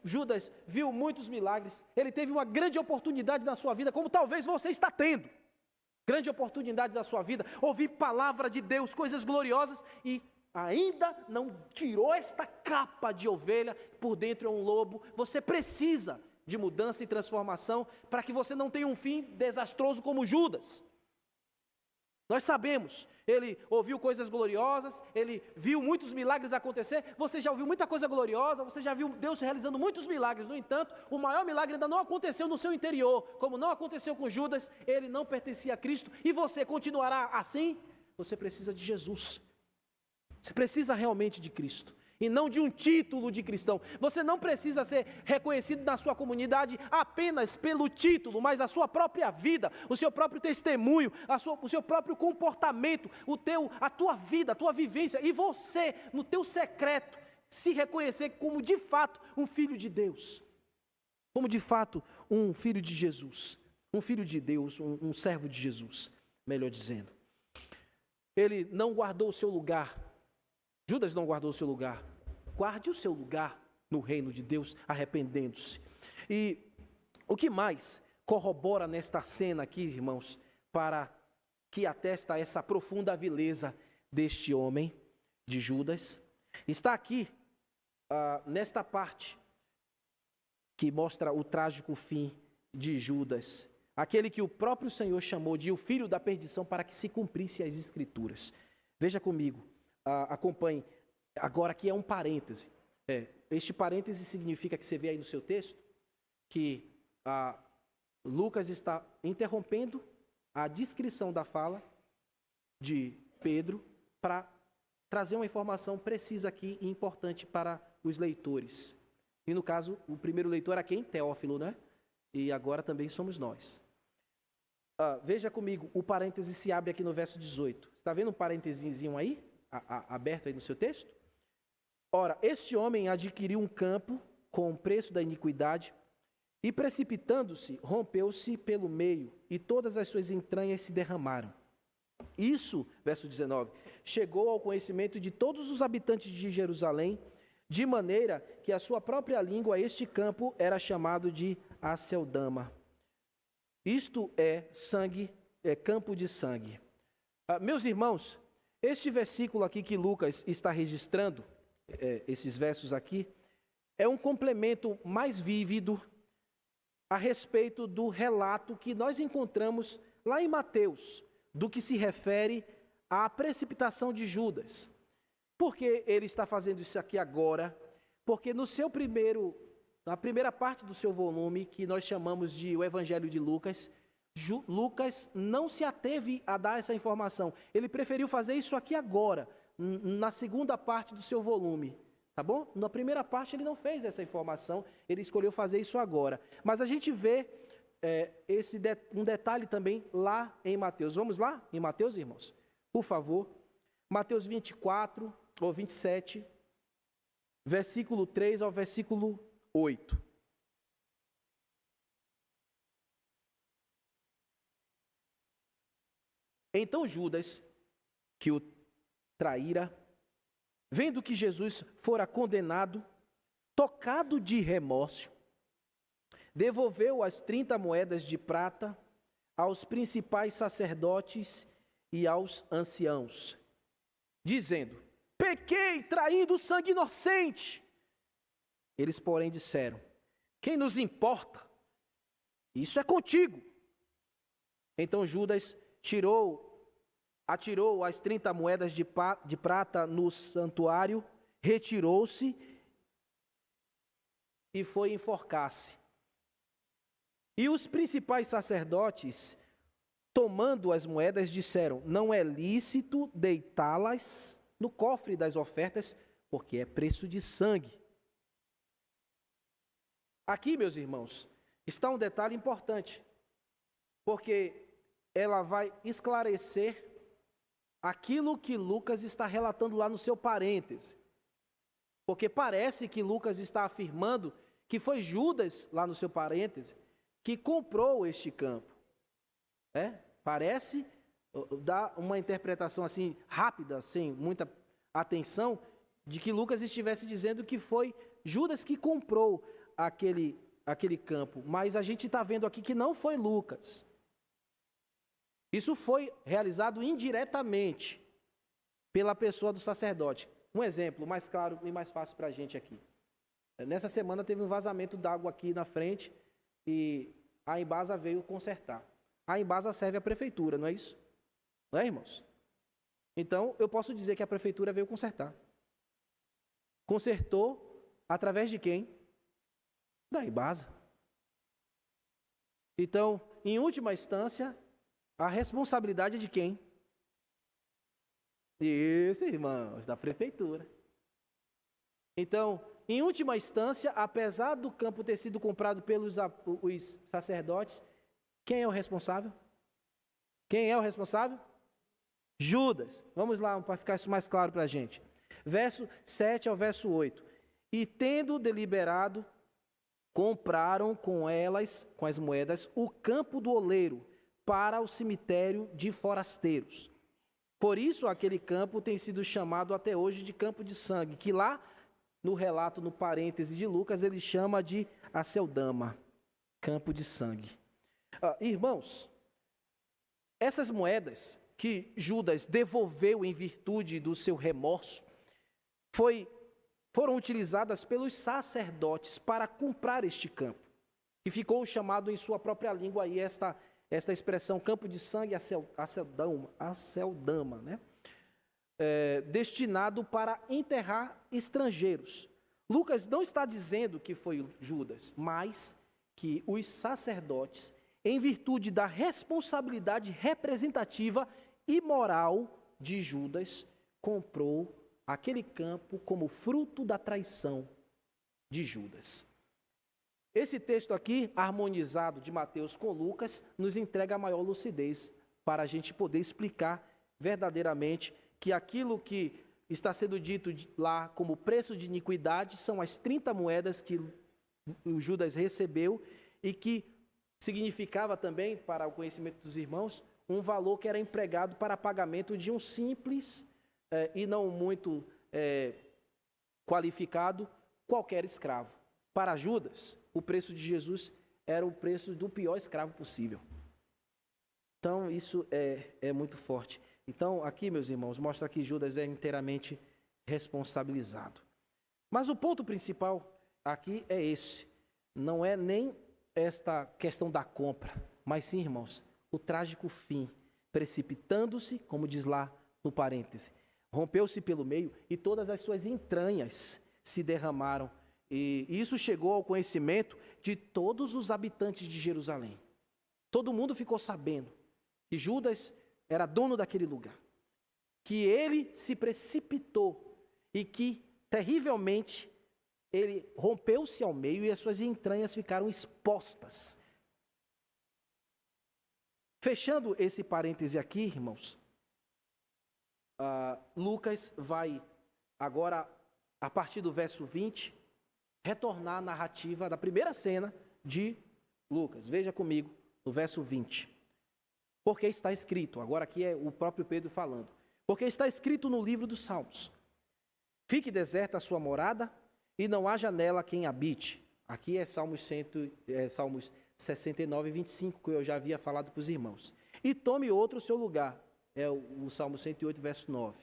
Judas viu muitos milagres, ele teve uma grande oportunidade na sua vida, como talvez você está tendo, grande oportunidade na sua vida, ouvir palavra de Deus, coisas gloriosas, e ainda não tirou esta capa de ovelha, por dentro é um lobo. Você precisa de mudança e transformação, para que você não tenha um fim desastroso como Judas. Nós sabemos, ele ouviu coisas gloriosas, ele viu muitos milagres acontecer. Você já ouviu muita coisa gloriosa, você já viu Deus realizando muitos milagres. No entanto, o maior milagre ainda não aconteceu no seu interior, como não aconteceu com Judas. Ele não pertencia a Cristo, e você continuará assim. Você precisa de Jesus, você precisa realmente de Cristo, e não de um título de cristão. Você não precisa ser reconhecido na sua comunidade apenas pelo título, mas a sua própria vida, o seu próprio testemunho, o seu próprio comportamento, a tua vida, a tua vivência, e você, no teu secreto, se reconhecer como de fato um filho de Deus, como de fato um filho de Jesus, um filho de Deus, um servo de Jesus, melhor dizendo. Ele não guardou o seu lugar, Judas não guardou o seu lugar. Guarde o seu lugar no reino de Deus, arrependendo-se. E o que mais corrobora nesta cena aqui, irmãos, para que atesta essa profunda vileza deste homem, de Judas, está aqui, nesta parte, que mostra o trágico fim de Judas, aquele que o próprio Senhor chamou de o filho da perdição, para que se cumprisse as Escrituras. Veja comigo, acompanhe. Agora aqui é um parêntese. Este parêntese significa que você vê aí no seu texto que Lucas está interrompendo a descrição da fala de Pedro para trazer uma informação precisa aqui e importante para os leitores. E no caso, o primeiro leitor era quem? Teófilo, né? E agora também somos nós. Veja comigo, o parêntese se abre aqui no verso 18. Está vendo um parênteses aí? Aberto aí no seu texto? Ora, este homem adquiriu um campo com o preço da iniquidade e, precipitando-se, rompeu-se pelo meio e todas as suas entranhas se derramaram. Isso, verso 19, chegou ao conhecimento de todos os habitantes de Jerusalém, de maneira que a sua própria língua, este campo, era chamado de Aceldama. Isto é sangue, é campo de sangue. Meus irmãos, este versículo aqui que Lucas está registrando, esses versos aqui, é um complemento mais vívido a respeito do relato que nós encontramos lá em Mateus, do que se refere à precipitação de Judas. Por que ele está fazendo isso aqui agora? Porque na primeira parte do seu volume, que nós chamamos de o Evangelho de Lucas, Lucas não se ateve a dar essa informação. Ele preferiu fazer isso aqui agora, na segunda parte do seu volume. Tá bom? Na primeira parte ele não fez essa informação, ele escolheu fazer isso agora. Mas a gente vê um detalhe também lá em Mateus. Vamos lá? Em Mateus, irmãos? Por favor. Mateus 24, ou 27, versículo 3 ao versículo 8. Então Judas, que o traíra, vendo que Jesus fora condenado, tocado de remorso, devolveu as 30 moedas de prata aos principais sacerdotes e aos anciãos, dizendo: pequei, traindo sangue inocente. Eles, porém, disseram: quem nos importa? Isso é contigo. Então Judas atirou as 30 moedas de prata no santuário, retirou-se e foi enforcar-se. E os principais sacerdotes, tomando as moedas, disseram: não é lícito deitá-las no cofre das ofertas, porque é preço de sangue. Aqui, meus irmãos, está um detalhe importante, porque ela vai esclarecer aquilo que Lucas está relatando lá no seu parêntese. Porque parece que Lucas está afirmando que foi Judas, lá no seu parêntese, que comprou este campo. Parece dar uma interpretação assim rápida, sem muita atenção, de que Lucas estivesse dizendo que foi Judas que comprou aquele campo. Mas a gente está vendo aqui que não foi Lucas. Isso foi realizado indiretamente pela pessoa do sacerdote. Um exemplo mais claro e mais fácil para a gente aqui. Nessa semana teve um vazamento d'água aqui na frente e a Embasa veio consertar. A Embasa serve à prefeitura, não é isso? Não é, irmãos? Então, eu posso dizer que a prefeitura veio consertar. Consertou através de quem? Da Embasa. Então, em última instância, a responsabilidade é de quem? Isso, irmãos, da prefeitura. Então, em última instância, apesar do campo ter sido comprado pelos os sacerdotes, quem é o responsável? Quem é o responsável? Judas. Vamos lá, para ficar isso mais claro para a gente. Verso 7 ao verso 8. E tendo deliberado, compraram com as moedas, o campo do oleiro, para o cemitério de forasteiros. Por isso, aquele campo tem sido chamado até hoje de campo de sangue, que lá, no relato, no parêntese de Lucas, ele chama de Aceldama, campo de sangue. Irmãos, essas moedas que Judas devolveu em virtude do seu remorso, foram utilizadas pelos sacerdotes para comprar este campo, que ficou chamado em sua própria língua aí esta expressão campo de sangue, Aceldama, né? Destinado para enterrar estrangeiros. Lucas não está dizendo que foi Judas, mas que os sacerdotes, em virtude da responsabilidade representativa e moral de Judas, comprou aquele campo como fruto da traição de Judas. Esse texto aqui, harmonizado de Mateus com Lucas, nos entrega a maior lucidez para a gente poder explicar verdadeiramente que aquilo que está sendo dito lá como preço de iniquidade são as 30 moedas que o Judas recebeu e que significava também, para o conhecimento dos irmãos, um valor que era empregado para pagamento de um simples e não muito qualificado qualquer escravo. Para Judas, o preço de Jesus era o preço do pior escravo possível. Então, isso é muito forte. Então, aqui, meus irmãos, mostra que Judas é inteiramente responsabilizado. Mas o ponto principal aqui é esse. Não é nem esta questão da compra, mas sim, irmãos, o trágico fim, precipitando-se, como diz lá no parêntese, rompeu-se pelo meio e todas as suas entranhas se derramaram. E isso chegou ao conhecimento de todos os habitantes de Jerusalém. Todo mundo ficou sabendo que Judas era dono daquele lugar, que ele se precipitou e que terrivelmente ele rompeu-se ao meio e as suas entranhas ficaram expostas. Fechando esse parêntese aqui, irmãos, Lucas vai agora, a partir do verso 20, retornar à narrativa da primeira cena de Lucas. Veja comigo no verso 20. Porque está escrito, agora aqui é o próprio Pedro falando, porque está escrito no livro dos Salmos: fique deserta a sua morada e não haja nela quem habite. Aqui é Salmos 69 e 25, que eu já havia falado para os irmãos. E tome outro o seu lugar. É o Salmo 108, verso 9.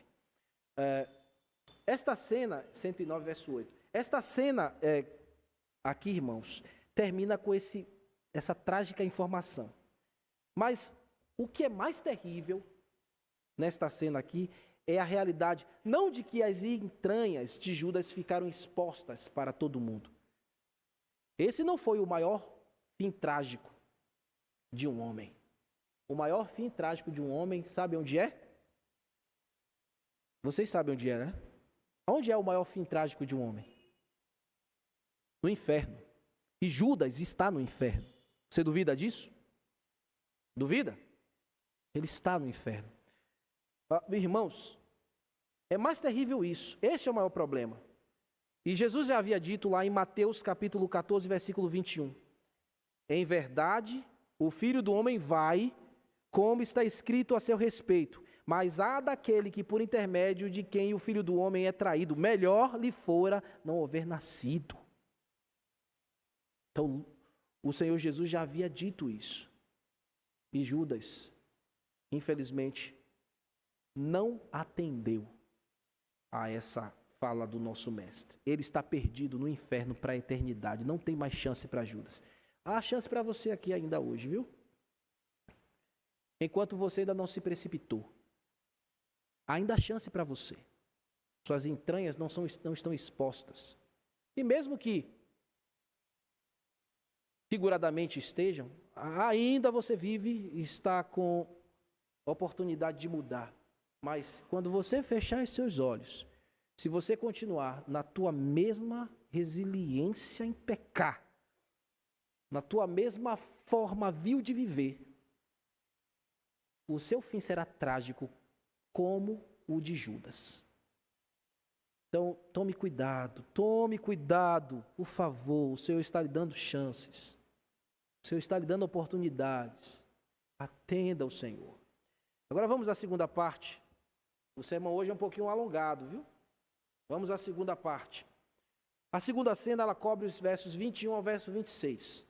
Esta cena, 109, verso 8. Esta cena aqui, irmãos, termina com essa trágica informação. Mas o que é mais terrível nesta cena aqui é a realidade, não de que as entranhas de Judas ficaram expostas para todo mundo. Esse não foi o maior fim trágico de um homem. O maior fim trágico de um homem, sabe onde é? Vocês sabem onde é, né? Onde é o maior fim trágico de um homem? No inferno. E Judas está no inferno. Você duvida disso? Duvida? Ele está no inferno. Irmãos, é mais terrível isso. Esse é o maior problema. E Jesus já havia dito lá em Mateus capítulo 14, versículo 21. Em verdade, o Filho do Homem vai, como está escrito a seu respeito, mas há daquele que por intermédio de quem o Filho do Homem é traído, melhor lhe fora não haver nascido. Então, o Senhor Jesus já havia dito isso. E Judas, infelizmente, não atendeu a essa fala do nosso mestre. Ele está perdido no inferno para a eternidade. Não tem mais chance para Judas. Há chance para você aqui ainda hoje, viu? Enquanto você ainda não se precipitou. Ainda há chance para você. Suas entranhas não estão expostas. E mesmo que figuradamente estejam, ainda você vive e está com oportunidade de mudar. Mas quando você fechar os seus olhos, se você continuar na tua mesma resiliência em pecar, na tua mesma forma vil de viver, o seu fim será trágico como o de Judas. Então, tome cuidado, por favor. O Senhor está lhe dando chances. O Senhor está lhe dando oportunidades. Atenda ao Senhor. Agora vamos à segunda parte. O sermão hoje é um pouquinho alongado, viu? Vamos à segunda parte. A segunda cena, ela cobre os versos 21 ao verso 26.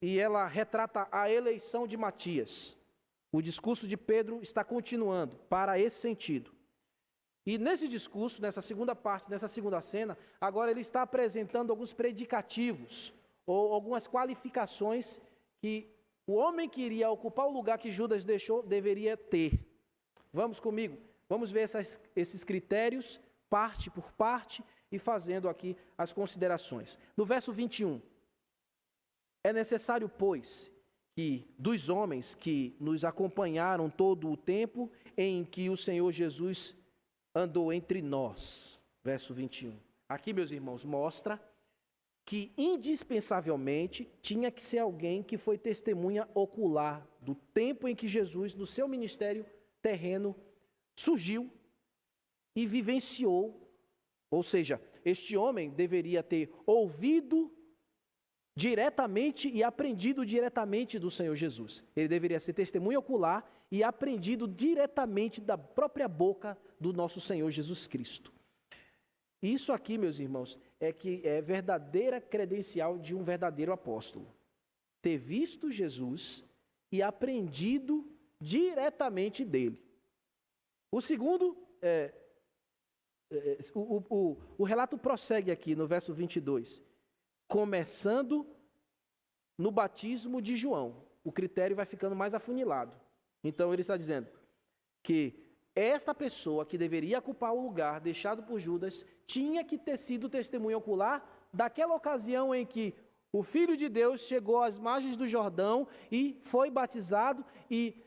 E ela retrata a eleição de Matias. O discurso de Pedro está continuando para esse sentido. E nesse discurso, nessa segunda parte, nessa segunda cena, agora ele está apresentando alguns predicativos ou algumas qualificações que o homem que iria ocupar o lugar que Judas deixou deveria ter. Vamos comigo, vamos ver esses critérios, parte por parte, e fazendo aqui as considerações. No verso 21, é necessário, pois, que dos homens que nos acompanharam todo o tempo em que o Senhor Jesus andou entre nós, verso 21. aqui, meus irmãos, mostra que indispensavelmente tinha que ser alguém que foi testemunha ocular do tempo em que Jesus, no seu ministério terreno, surgiu e vivenciou. Ou seja, este homem deveria ter ouvido diretamente e aprendido diretamente do Senhor Jesus. Ele deveria ser testemunha ocular e aprendido diretamente da própria boca do nosso Senhor Jesus Cristo. Isso aqui, meus irmãos, é que é verdadeira credencial de um verdadeiro apóstolo. Ter visto Jesus e aprendido diretamente dele. O segundo, o relato prossegue aqui no verso 22, começando no batismo de João. O critério vai ficando mais afunilado. Então ele está dizendo que esta pessoa que deveria ocupar o lugar deixado por Judas tinha que ter sido testemunha ocular daquela ocasião em que o Filho de Deus chegou às margens do Jordão e foi batizado e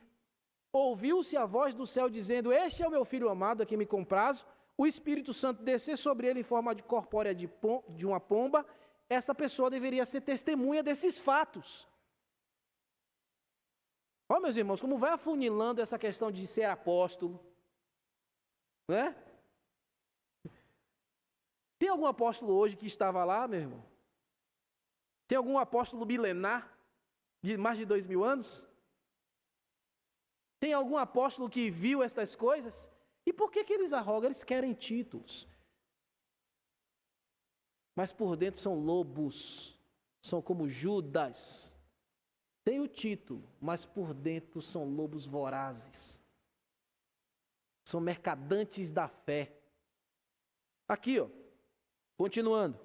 ouviu-se a voz do céu dizendo: "Este é o meu Filho amado, a quem me comprazo", o Espírito Santo descer sobre ele em forma de corpórea de uma pomba. Essa pessoa deveria ser testemunha desses fatos. Ó, meus irmãos, como vai afunilando essa questão de ser apóstolo, né? Tem algum apóstolo hoje que estava lá, meu irmão? Tem algum apóstolo milenar de mais de 2000 anos? Tem algum apóstolo que viu essas coisas? E por que eles arrogam? Eles querem títulos. Mas por dentro são lobos, são como Judas. Tem o título, mas por dentro são lobos vorazes. São mercadantes da fé. Aqui, ó, continuando.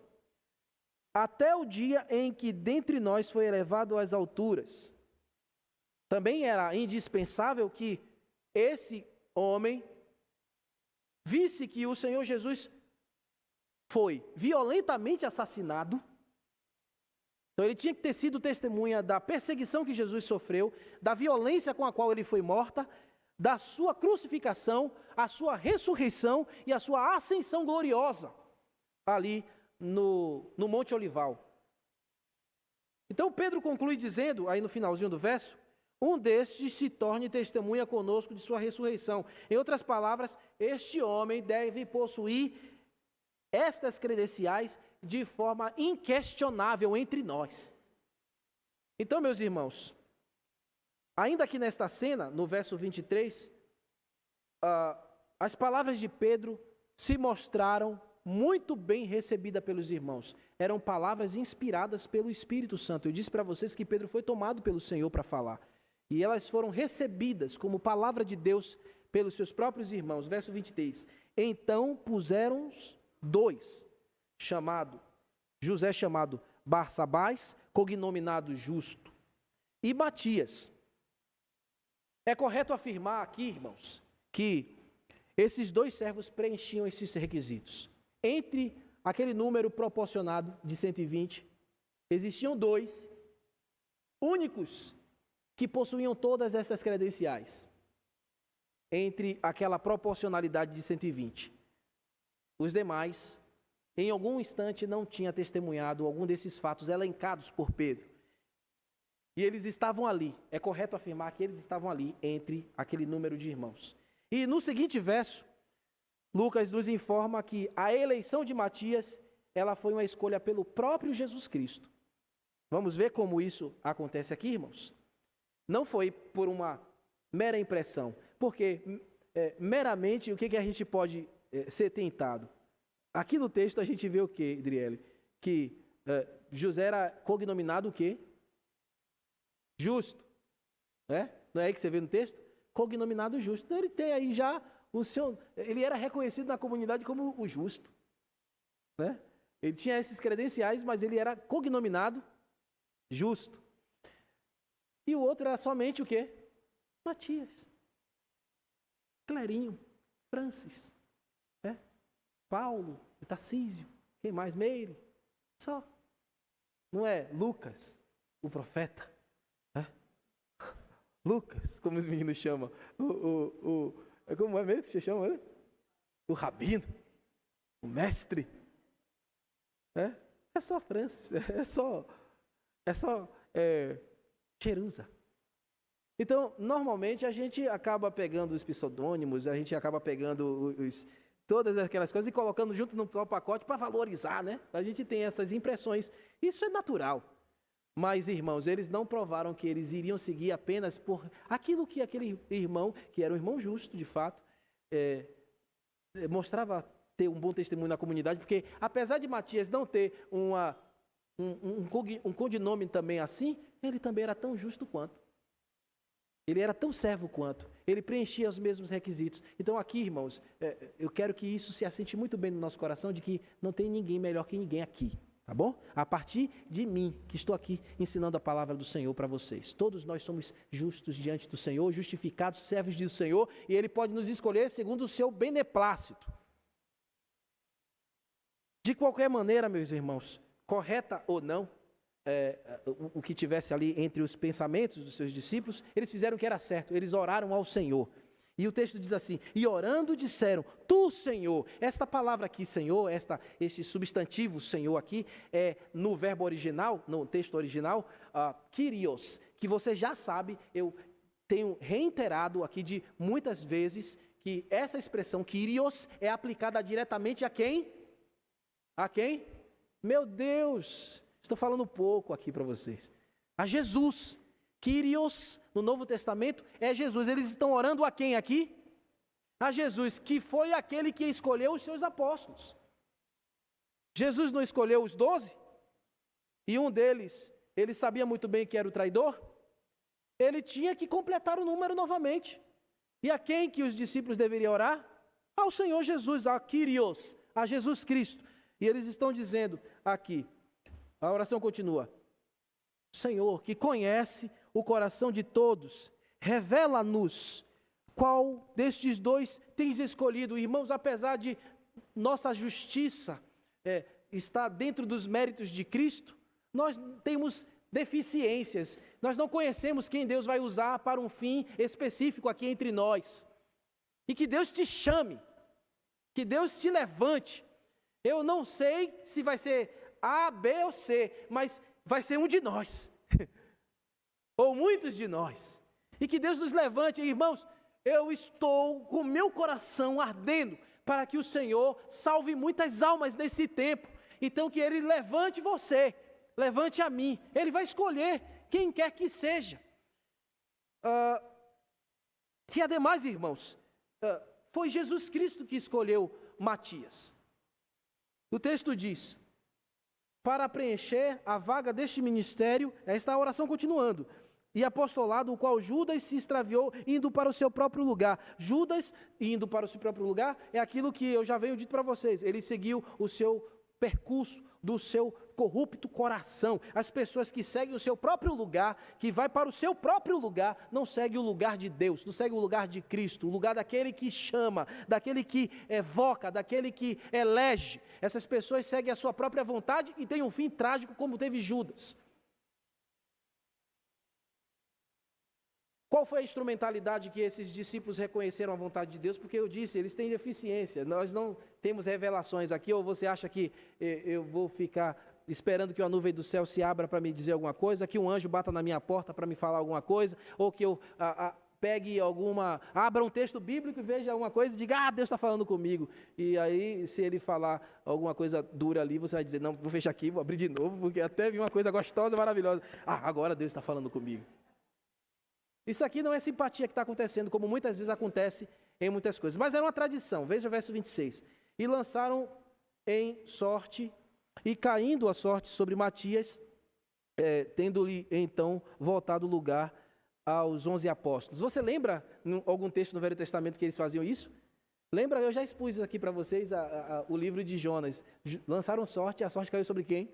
Até o dia em que dentre nós foi elevado às alturas. Também era indispensável que esse homem visse que o Senhor Jesus foi violentamente assassinado. Então ele tinha que ter sido testemunha da perseguição que Jesus sofreu, da violência com a qual ele foi morta, da sua crucificação, a sua ressurreição e a sua ascensão gloriosa ali no Monte Olival. Então Pedro conclui dizendo, aí no finalzinho do verso, um destes se torne testemunha conosco de sua ressurreição. Em outras palavras, este homem deve possuir estas credenciais de forma inquestionável entre nós. Então, meus irmãos, ainda aqui nesta cena, no verso 23, as palavras de Pedro se mostraram muito bem recebidas pelos irmãos. Eram palavras inspiradas pelo Espírito Santo. Eu disse para vocês que Pedro foi tomado pelo Senhor para falar. E elas foram recebidas como palavra de Deus pelos seus próprios irmãos. Verso 23. Então puseram dois, José chamado Barsabás, cognominado Justo, e Matias. É correto afirmar aqui, irmãos, que esses dois servos preenchiam esses requisitos. Entre aquele número proporcionado de 120, existiam dois únicos que possuíam todas essas credenciais. Entre aquela proporcionalidade de 120. Os demais, em algum instante, não tinham testemunhado algum desses fatos elencados por Pedro. E eles estavam ali. É correto afirmar que eles estavam ali entre aquele número de irmãos. E no seguinte verso, Lucas nos informa que a eleição de Matias, ela foi uma escolha pelo próprio Jesus Cristo. Vamos ver como isso acontece aqui, irmãos? Não foi por uma mera impressão, porque meramente o que a gente pode ser tentado? Aqui no texto a gente vê o que, Adriele? Que José era cognominado o quê? Justo. Né? Não é aí que você vê no texto? Cognominado justo. Então ele tem aí já o seu... Ele era reconhecido na comunidade como o justo. Né? Ele tinha esses credenciais, mas ele era cognominado justo. E o outro era somente o quê? Matias. Clerinho. Francis. Né? Paulo. Tarcísio. Quem mais? Meire. Só. Não é Lucas, o profeta. Né? Lucas, como os meninos chamam. Como é mesmo que se chama? Né? O rabino. O mestre. É só Francis, é só Jerusa. Então, normalmente a gente acaba pegando os pseudônimos, a gente acaba pegando todas aquelas coisas e colocando junto no pacote para valorizar, né? A gente tem essas impressões. Isso é natural. Mas, irmãos, eles não provaram que eles iriam seguir apenas por aquilo que aquele irmão, que era um irmão justo, de fato, mostrava ter um bom testemunho na comunidade, porque apesar de Matias não ter um codinome também assim, ele também era tão justo quanto. Ele era tão servo quanto. Ele preenchia os mesmos requisitos. Então aqui, irmãos, eu quero que isso se assente muito bem no nosso coração, de que não tem ninguém melhor que ninguém aqui. Tá bom? A partir de mim, que estou aqui ensinando a palavra do Senhor para vocês. Todos nós somos justos diante do Senhor, justificados, servos do Senhor, e Ele pode nos escolher segundo o seu beneplácito. De qualquer maneira, meus irmãos, correta ou não, o que tivesse ali entre os pensamentos dos seus discípulos, eles fizeram o que era certo, eles oraram ao Senhor. E o texto diz assim, e orando disseram, Tu, Senhor, esta palavra aqui, Senhor, este substantivo Senhor aqui, no verbo original, no texto original, Kyrios, que você já sabe, eu tenho reiterado aqui de muitas vezes, que essa expressão Kyrios é aplicada diretamente a quem? A quem? Meu Deus! Estou falando pouco aqui para vocês. A Jesus. Kyrios, no Novo Testamento, é Jesus. Eles estão orando a quem aqui? A Jesus, que foi aquele que escolheu os seus apóstolos. Jesus não escolheu os 12? E um deles, ele sabia muito bem que era o traidor? Ele tinha que completar o número novamente. E a quem que os discípulos deveriam orar? Ao Senhor Jesus, a Kyrios, a Jesus Cristo. E eles estão dizendo aqui, a oração continua, Senhor, que conhece o coração de todos, revela-nos qual destes dois tens escolhido. Irmãos, apesar de nossa justiça estar dentro dos méritos de Cristo, nós temos deficiências, nós não conhecemos quem Deus vai usar para um fim específico aqui entre nós. E que Deus te chame, que Deus te levante. Eu não sei se vai ser A, B ou C, mas vai ser um de nós, ou muitos de nós, e que Deus nos levante. Irmãos, eu estou com meu coração ardendo, para que o Senhor salve muitas almas nesse tempo, então que Ele levante você, levante a mim, Ele vai escolher quem quer que seja, que ademais, irmãos, foi Jesus Cristo que escolheu Matias. O texto diz, para preencher a vaga deste ministério, está a oração continuando, e apostolado, o qual Judas se extraviou, indo para o seu próprio lugar. Judas, indo para o seu próprio lugar, é aquilo que eu já venho dito para vocês, ele seguiu o seu percurso do seu corrupto coração. As pessoas que seguem o seu próprio lugar, que vai para o seu próprio lugar, não seguem o lugar de Deus, não seguem o lugar de Cristo, o lugar daquele que chama, daquele que evoca, daquele que elege. Essas pessoas seguem a sua própria vontade e têm um fim trágico como teve Judas. Qual foi a instrumentalidade que esses discípulos reconheceram a vontade de Deus? Porque eu disse, eles têm deficiência, nós não temos revelações aqui, ou você acha que eu vou ficar esperando que uma nuvem do céu se abra para me dizer alguma coisa, que um anjo bata na minha porta para me falar alguma coisa, ou que eu pegue abra um texto bíblico e veja alguma coisa e diga, Deus está falando comigo. E aí, se ele falar alguma coisa dura ali, você vai dizer, não, vou fechar aqui, vou abrir de novo, porque até vi uma coisa gostosa, maravilhosa. Agora Deus está falando comigo. Isso aqui não é simpatia que está acontecendo, como muitas vezes acontece em muitas coisas. Mas era uma tradição, veja o verso 26. E lançaram em sorte, e caindo a sorte sobre Matias, tendo-lhe então voltado o lugar aos 11 apóstolos. Você lembra, em algum texto no Velho Testamento, que eles faziam isso? Lembra, eu já expus aqui para vocês o livro de Jonas. Lançaram sorte, e a sorte caiu sobre quem?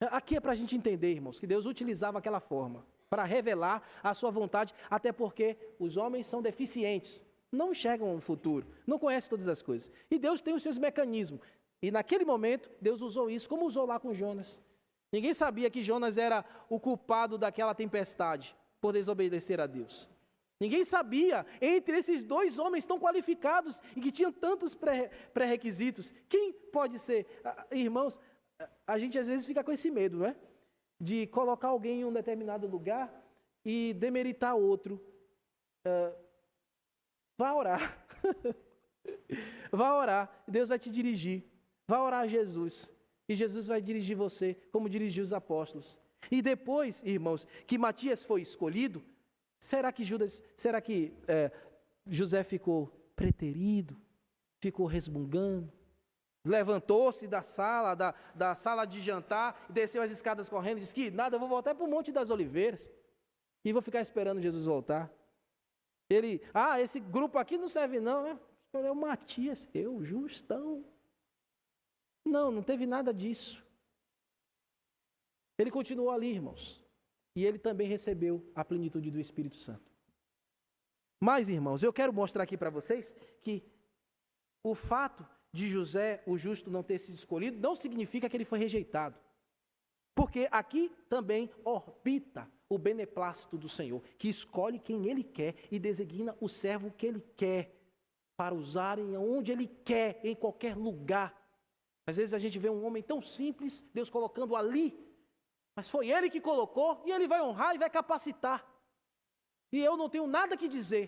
Aqui é para a gente entender, irmãos, que Deus utilizava aquela forma para revelar a sua vontade, até porque os homens são deficientes, não enxergam o futuro, não conhecem todas as coisas. E Deus tem os seus mecanismos. E naquele momento, Deus usou isso, como usou lá com Jonas. Ninguém sabia que Jonas era o culpado daquela tempestade, por desobedecer a Deus. Ninguém sabia, entre esses dois homens tão qualificados e que tinham tantos pré-requisitos, quem pode ser? Irmãos, a gente às vezes fica com esse medo, não é? De colocar alguém em um determinado lugar e demeritar outro. Vá orar. Vá orar, Deus vai te dirigir. Vá orar a Jesus. E Jesus vai dirigir você, como dirigiu os apóstolos. E depois, irmãos, que Matias foi escolhido, será que José ficou preterido? Ficou resmungando? Levantou-se da sala de jantar, desceu as escadas correndo e disse que nada, eu vou voltar para o Monte das Oliveiras e vou ficar esperando Jesus voltar. Esse grupo aqui não serve não, é o Matias, eu, justão. Não teve nada disso. Ele continuou ali, irmãos, e ele também recebeu a plenitude do Espírito Santo. Mas, irmãos, eu quero mostrar aqui para vocês que o fato de José, o justo, não ter sido escolhido, não significa que ele foi rejeitado. Porque aqui também orbita o beneplácito do Senhor, que escolhe quem Ele quer e designa o servo que Ele quer, para usarem onde Ele quer, em qualquer lugar. Às vezes a gente vê um homem tão simples, Deus colocando ali, mas foi Ele que colocou e Ele vai honrar e vai capacitar. E eu não tenho nada que dizer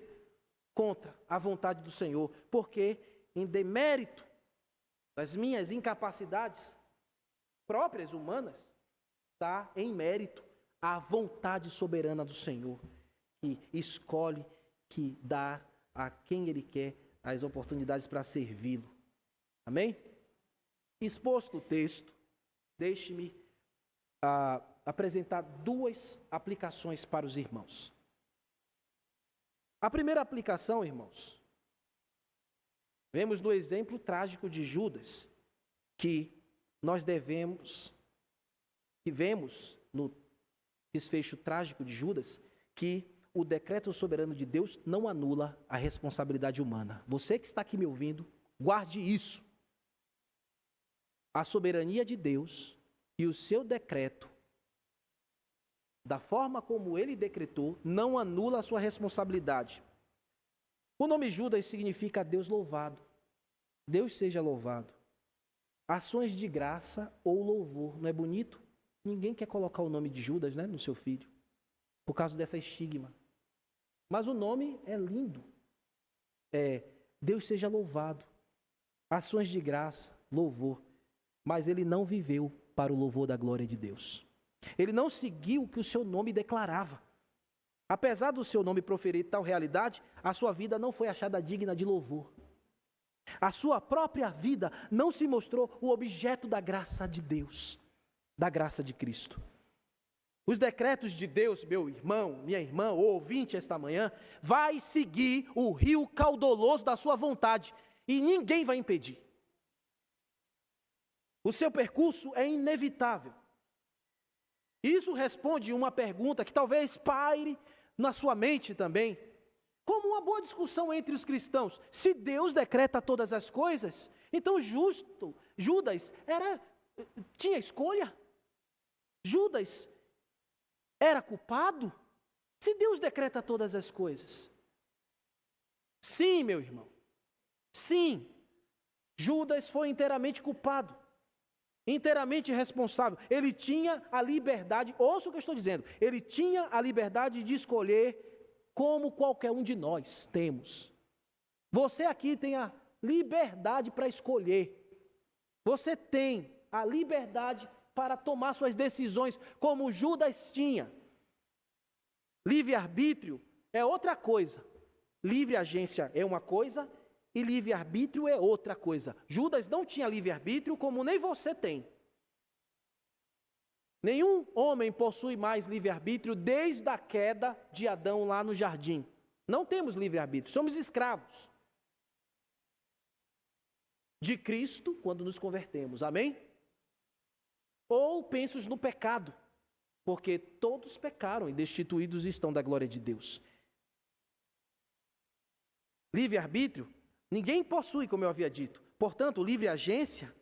contra a vontade do Senhor, porque em demérito das minhas incapacidades próprias, humanas, está em mérito a vontade soberana do Senhor, que escolhe, que dá a quem Ele quer as oportunidades para servi-lo. Amém? Exposto o texto, deixe-me apresentar duas aplicações para os irmãos. A primeira aplicação, irmãos, vemos no exemplo trágico de Judas, que vemos no desfecho trágico de Judas, que o decreto soberano de Deus não anula a responsabilidade humana. Você que está aqui me ouvindo, guarde isso. A soberania de Deus e o seu decreto, da forma como Ele decretou, não anula a sua responsabilidade. O nome Judas significa Deus louvado. Deus seja louvado. Ações de graça ou louvor. Não é bonito? Ninguém quer colocar o nome de Judas, né, no seu filho, por causa dessa estigma. Mas o nome é lindo. Deus seja louvado. Ações de graça, louvor. Mas ele não viveu para o louvor da glória de Deus. Ele não seguiu o que o seu nome declarava. Apesar do seu nome proferir tal realidade, a sua vida não foi achada digna de louvor. A sua própria vida não se mostrou o objeto da graça de Deus, da graça de Cristo. Os decretos de Deus, meu irmão, minha irmã, ou ouvinte esta manhã, vai seguir o rio caudaloso da sua vontade e ninguém vai impedir. O seu percurso é inevitável. Isso responde uma pergunta que talvez paire na sua mente também, como uma boa discussão entre os cristãos. Se Deus decreta todas as coisas, então Judas tinha escolha? Judas era culpado? Se Deus decreta todas as coisas. Sim, meu irmão. Sim, Judas foi inteiramente culpado. Inteiramente responsável. Ele tinha a liberdade, ouça o que eu estou dizendo, ele tinha a liberdade de escolher como qualquer um de nós temos. Você aqui tem a liberdade para escolher. Você tem a liberdade para tomar suas decisões, como Judas tinha. Livre-arbítrio é outra coisa. Livre agência é uma coisa e livre-arbítrio é outra coisa. Judas não tinha livre-arbítrio como nem você tem. Nenhum homem possui mais livre-arbítrio desde a queda de Adão lá no jardim. Não temos livre-arbítrio, somos escravos de Cristo quando nos convertemos, amém? Ou pensos no pecado, porque todos pecaram e destituídos estão da glória de Deus. Livre-arbítrio, ninguém possui, como eu havia dito. Portanto, livre agência,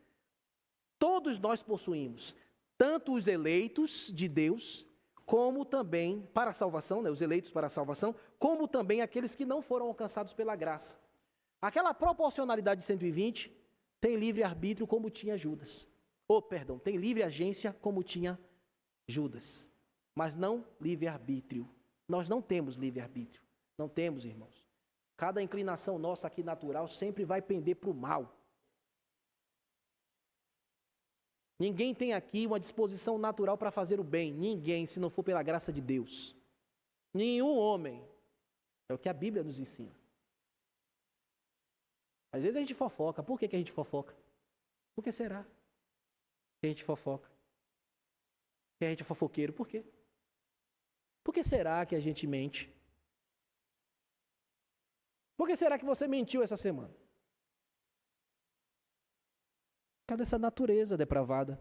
todos nós possuímos. Tanto os eleitos de Deus, como também para a salvação, os eleitos para a salvação, como também aqueles que não foram alcançados pela graça. Aquela proporcionalidade de 120 tem livre-arbítrio como tinha Judas. tem livre agência como tinha Judas, mas não livre-arbítrio. Nós não temos livre-arbítrio. Não temos, irmãos. Cada inclinação nossa aqui natural sempre vai pender para o mal. Ninguém tem aqui uma disposição natural para fazer o bem. Ninguém, se não for pela graça de Deus. Nenhum homem. É o que a Bíblia nos ensina. Às vezes a gente fofoca. Por que a gente fofoca? Por que será que a gente fofoca? Que a gente é fofoqueiro? Por quê? Por que será que a gente mente? Por que será que você mentiu essa semana? Cadê essa natureza depravada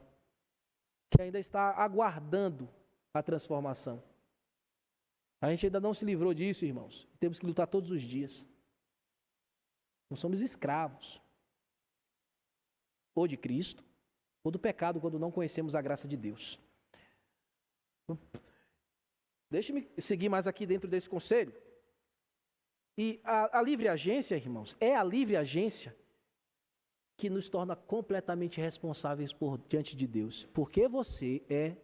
que ainda está aguardando a transformação? A gente ainda não se livrou disso, irmãos. Temos que lutar todos os dias. Não somos escravos ou de Cristo ou do pecado quando não conhecemos a graça de Deus. Deixe-me seguir mais aqui dentro desse conselho. E a livre agência, irmãos, é a livre agência que nos torna completamente responsáveis por diante de Deus. Porque você é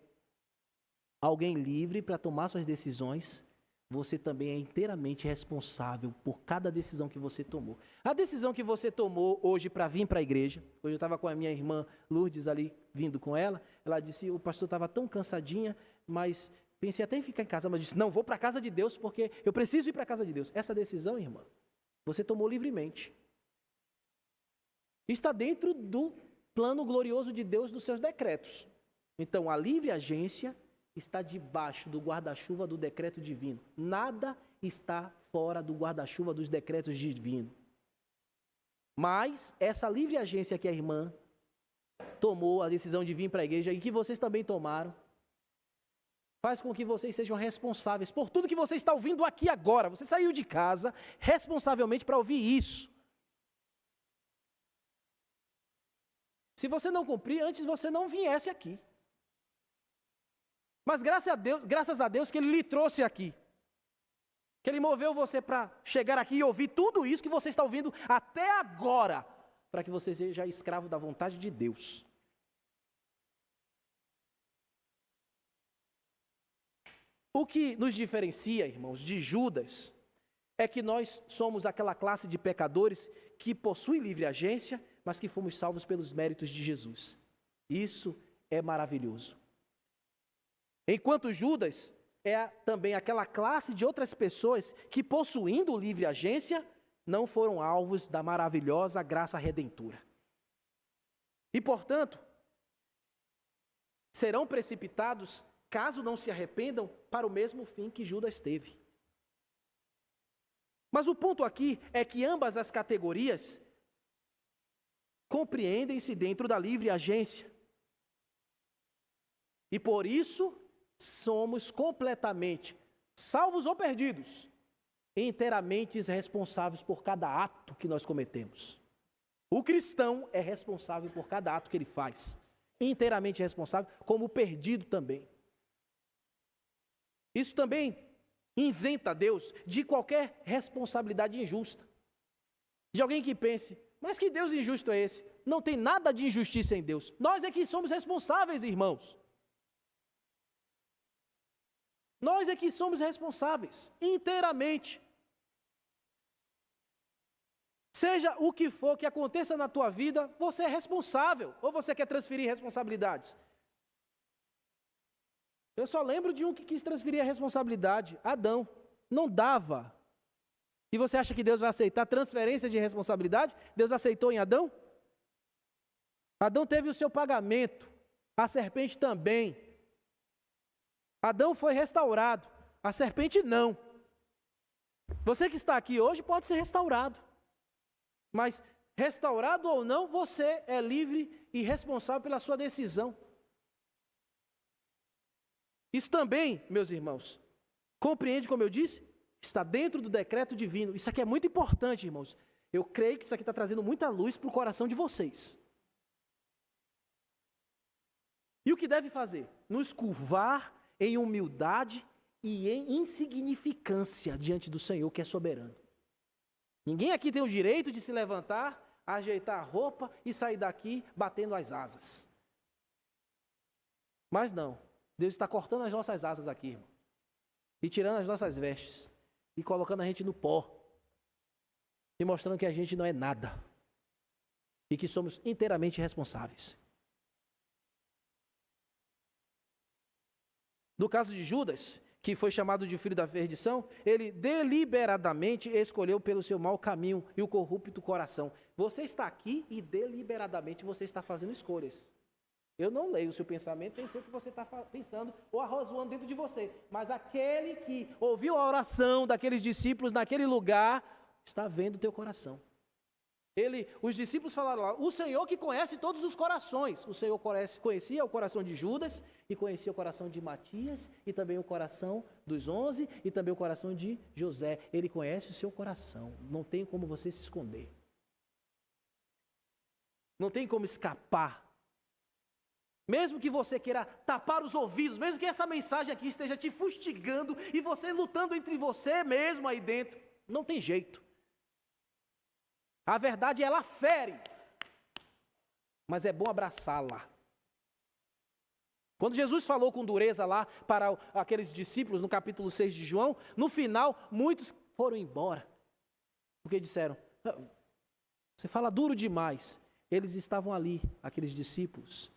alguém livre para tomar suas decisões, você também é inteiramente responsável por cada decisão que você tomou. A decisão que você tomou hoje para vir para a igreja, hoje eu estava com a minha irmã Lourdes ali, vindo com ela disse, o pastor estava tão cansadinha, mas pensei até em ficar em casa, mas disse, não, vou para a casa de Deus, porque eu preciso ir para a casa de Deus. Essa decisão, irmã, você tomou livremente. Está dentro do plano glorioso de Deus, dos seus decretos. Então, a livre agência está debaixo do guarda-chuva do decreto divino. Nada está fora do guarda-chuva dos decretos divinos. Mas essa livre agência que a irmã tomou a decisão de vir para a igreja e que vocês também tomaram, faz com que vocês sejam responsáveis por tudo que você está ouvindo aqui agora. Você saiu de casa responsavelmente para ouvir isso. Se você não cumprir, antes você não viesse aqui. Mas graças a Deus que Ele lhe trouxe aqui. Que Ele moveu você para chegar aqui e ouvir tudo isso que você está ouvindo até agora, para que você seja escravo da vontade de Deus. O que nos diferencia, irmãos, de Judas, é que nós somos aquela classe de pecadores que possui livre agência, mas que fomos salvos pelos méritos de Jesus. Isso é maravilhoso. Enquanto Judas é também aquela classe de outras pessoas que, possuindo livre agência, não foram alvos da maravilhosa graça redentora. E, portanto, serão precipitados, caso não se arrependam, para o mesmo fim que Judas teve. Mas o ponto aqui é que ambas as categorias compreendem-se dentro da livre agência. E por isso somos completamente, salvos ou perdidos, inteiramente responsáveis por cada ato que nós cometemos. O cristão é responsável por cada ato que ele faz, inteiramente responsável, como o perdido também. Isso também isenta Deus de qualquer responsabilidade injusta. De alguém que pense, mas que Deus injusto é esse? Não tem nada de injustiça em Deus. Nós é que somos responsáveis, irmãos. Nós é que somos responsáveis, inteiramente. Seja o que for que aconteça na tua vida, você é responsável. Ou você quer transferir responsabilidades? Eu só lembro de um que quis transferir a responsabilidade, Adão. Não dava. E você acha que Deus vai aceitar transferência de responsabilidade? Deus aceitou em Adão? Adão teve o seu pagamento, a serpente também. Adão foi restaurado, a serpente não. Você que está aqui hoje pode ser restaurado. Mas, restaurado ou não, você é livre e responsável pela sua decisão. Isso também, meus irmãos, compreende, como eu disse, está dentro do decreto divino. Isso aqui é muito importante, irmãos. Eu creio que isso aqui está trazendo muita luz para o coração de vocês. E o que deve fazer? Nos curvar em humildade e em insignificância diante do Senhor, que é soberano. Ninguém aqui tem o direito de se levantar, ajeitar a roupa e sair daqui batendo as asas. Mas não, Deus está cortando as nossas asas aqui, irmão, e tirando as nossas vestes, e colocando a gente no pó, e mostrando que a gente não é nada, e que somos inteiramente responsáveis. No caso de Judas, que foi chamado de filho da perdição, ele deliberadamente escolheu pelo seu mau caminho e o corrupto coração. Você está aqui e deliberadamente você está fazendo escolhas. Eu não leio o seu pensamento, nem sei o que você está pensando ou arrozoando dentro de você. Mas aquele que ouviu a oração daqueles discípulos naquele lugar, está vendo o teu coração. Os discípulos falaram lá, o Senhor que conhece todos os corações. O Senhor conhecia o coração de Judas, e conhecia o coração de Matias, e também o coração dos 11, e também o coração de José. Ele conhece o seu coração, não tem como você se esconder. Não tem como escapar. Mesmo que você queira tapar os ouvidos, mesmo que essa mensagem aqui esteja te fustigando, e você lutando entre você mesmo aí dentro, não tem jeito. A verdade, ela fere, mas é bom abraçá-la. Quando Jesus falou com dureza lá para aqueles discípulos no capítulo 6 de João, no final, muitos foram embora. Porque disseram, você fala duro demais. Eles estavam ali, aqueles discípulos,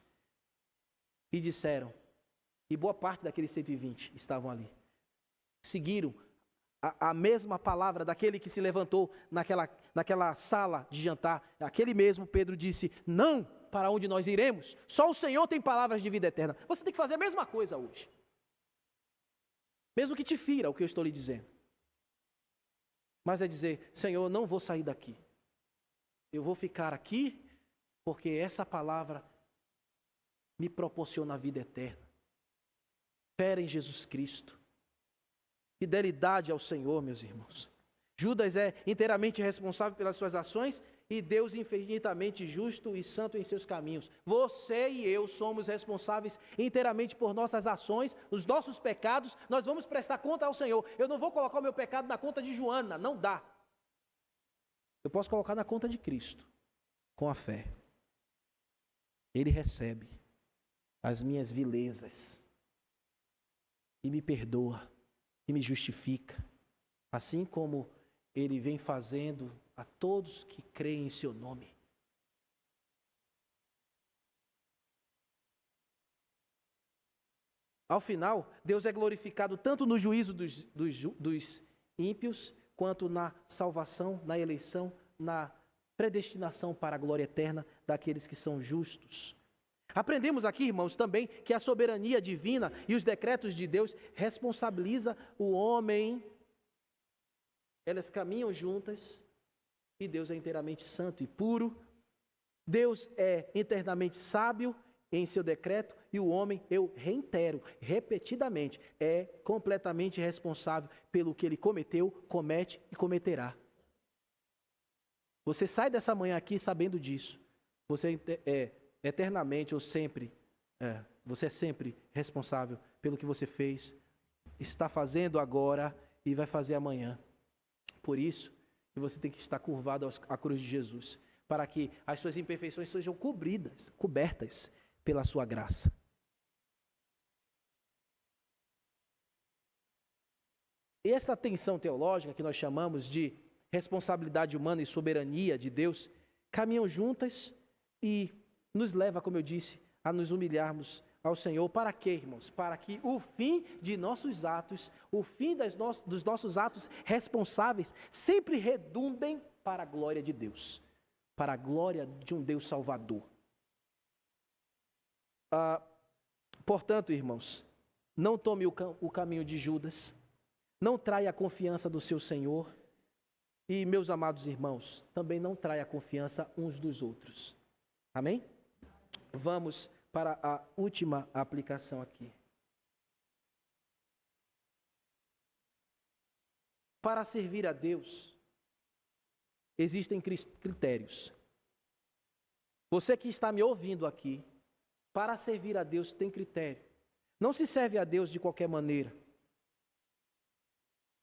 e disseram, e boa parte daqueles 120 estavam ali, seguiram a mesma palavra daquele que se levantou naquela sala de jantar. Aquele mesmo Pedro disse, não, para onde nós iremos? Só o Senhor tem palavras de vida eterna. Você tem que fazer a mesma coisa hoje. Mesmo que te fira o que eu estou lhe dizendo. Mas é dizer, Senhor, eu não vou sair daqui. Eu vou ficar aqui, porque essa palavra me proporciona a vida eterna. Fé em Jesus Cristo. Fidelidade ao Senhor, meus irmãos. Judas é inteiramente responsável pelas suas ações e Deus infinitamente justo e santo em seus caminhos. Você e eu somos responsáveis inteiramente por nossas ações, os nossos pecados, nós vamos prestar conta ao Senhor. Eu não vou colocar o meu pecado na conta de Joana, não dá. Eu posso colocar na conta de Cristo, com a fé. Ele recebe as minhas vilezas e me perdoa. E me justifica, assim como Ele vem fazendo a todos que creem em seu nome. Ao final, Deus é glorificado tanto no juízo dos ímpios, quanto na salvação, na eleição, na predestinação para a glória eterna daqueles que são justos. Aprendemos aqui, irmãos, também que a soberania divina e os decretos de Deus responsabiliza o homem. Elas caminham juntas e Deus é inteiramente santo e puro. Deus é internamente sábio em seu decreto e o homem, eu reitero, repetidamente, é completamente responsável pelo que ele cometeu, comete e cometerá. Você sai dessa manhã aqui sabendo disso. Você eternamente ou sempre, você é sempre responsável pelo que você fez, está fazendo agora e vai fazer amanhã. Por isso, você tem que estar curvado à cruz de Jesus, para que as suas imperfeições sejam cobertas pela sua graça. E essa tensão teológica que nós chamamos de responsabilidade humana e soberania de Deus, caminham juntas e nos leva, como eu disse, a nos humilharmos ao Senhor. Para quê, irmãos? Para que o fim de nossos atos, o fim dos nossos atos responsáveis, sempre redundem para a glória de Deus, para a glória de um Deus Salvador. Portanto, irmãos, não tome o caminho de Judas, não traia a confiança do seu Senhor e, meus amados irmãos, também não traia a confiança uns dos outros. Amém? Vamos para a última aplicação aqui. Para servir a Deus, existem critérios. Você que está me ouvindo aqui, para servir a Deus tem critério. Não se serve a Deus de qualquer maneira.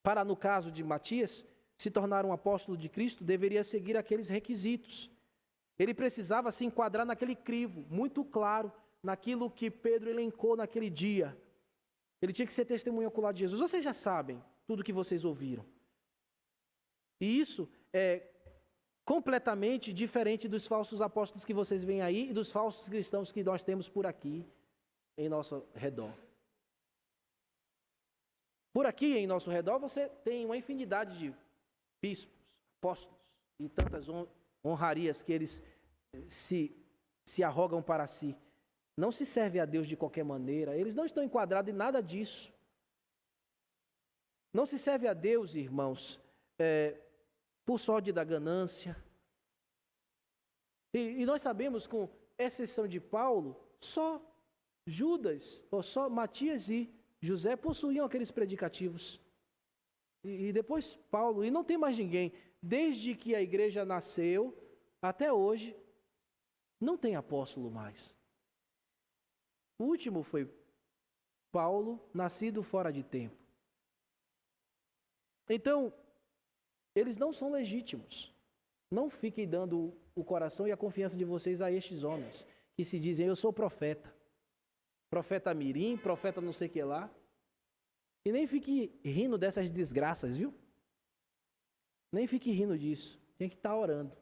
Para, no caso de Matias, se tornar um apóstolo de Cristo, deveria seguir aqueles requisitos. Ele precisava se enquadrar naquele crivo muito claro naquilo que Pedro elencou naquele dia. Ele tinha que ser testemunha ocular de Jesus. Vocês já sabem tudo que vocês ouviram. E isso é completamente diferente dos falsos apóstolos que vocês veem aí e dos falsos cristãos que nós temos por aqui em nosso redor. Por aqui em nosso redor você tem uma infinidade de bispos, apóstolos e tantas honrarias que eles se arrogam para si. Não se serve a Deus de qualquer maneira, eles não estão enquadrados em nada disso. Não se serve a Deus, irmãos, por sorte da ganância. E nós sabemos, com exceção de Paulo, só Judas, ou só Matias e José possuíam aqueles predicativos. E depois Paulo, e não tem mais ninguém. Desde que a igreja nasceu até hoje, não tem apóstolo mais. O último foi Paulo, nascido fora de tempo. Então, eles não são legítimos. Não fiquem dando o coração e a confiança de vocês a estes homens, que se dizem, eu sou profeta. Profeta mirim, profeta não sei o que lá. E nem fique rindo dessas desgraças, viu? Nem fique rindo disso. Tem que estar orando.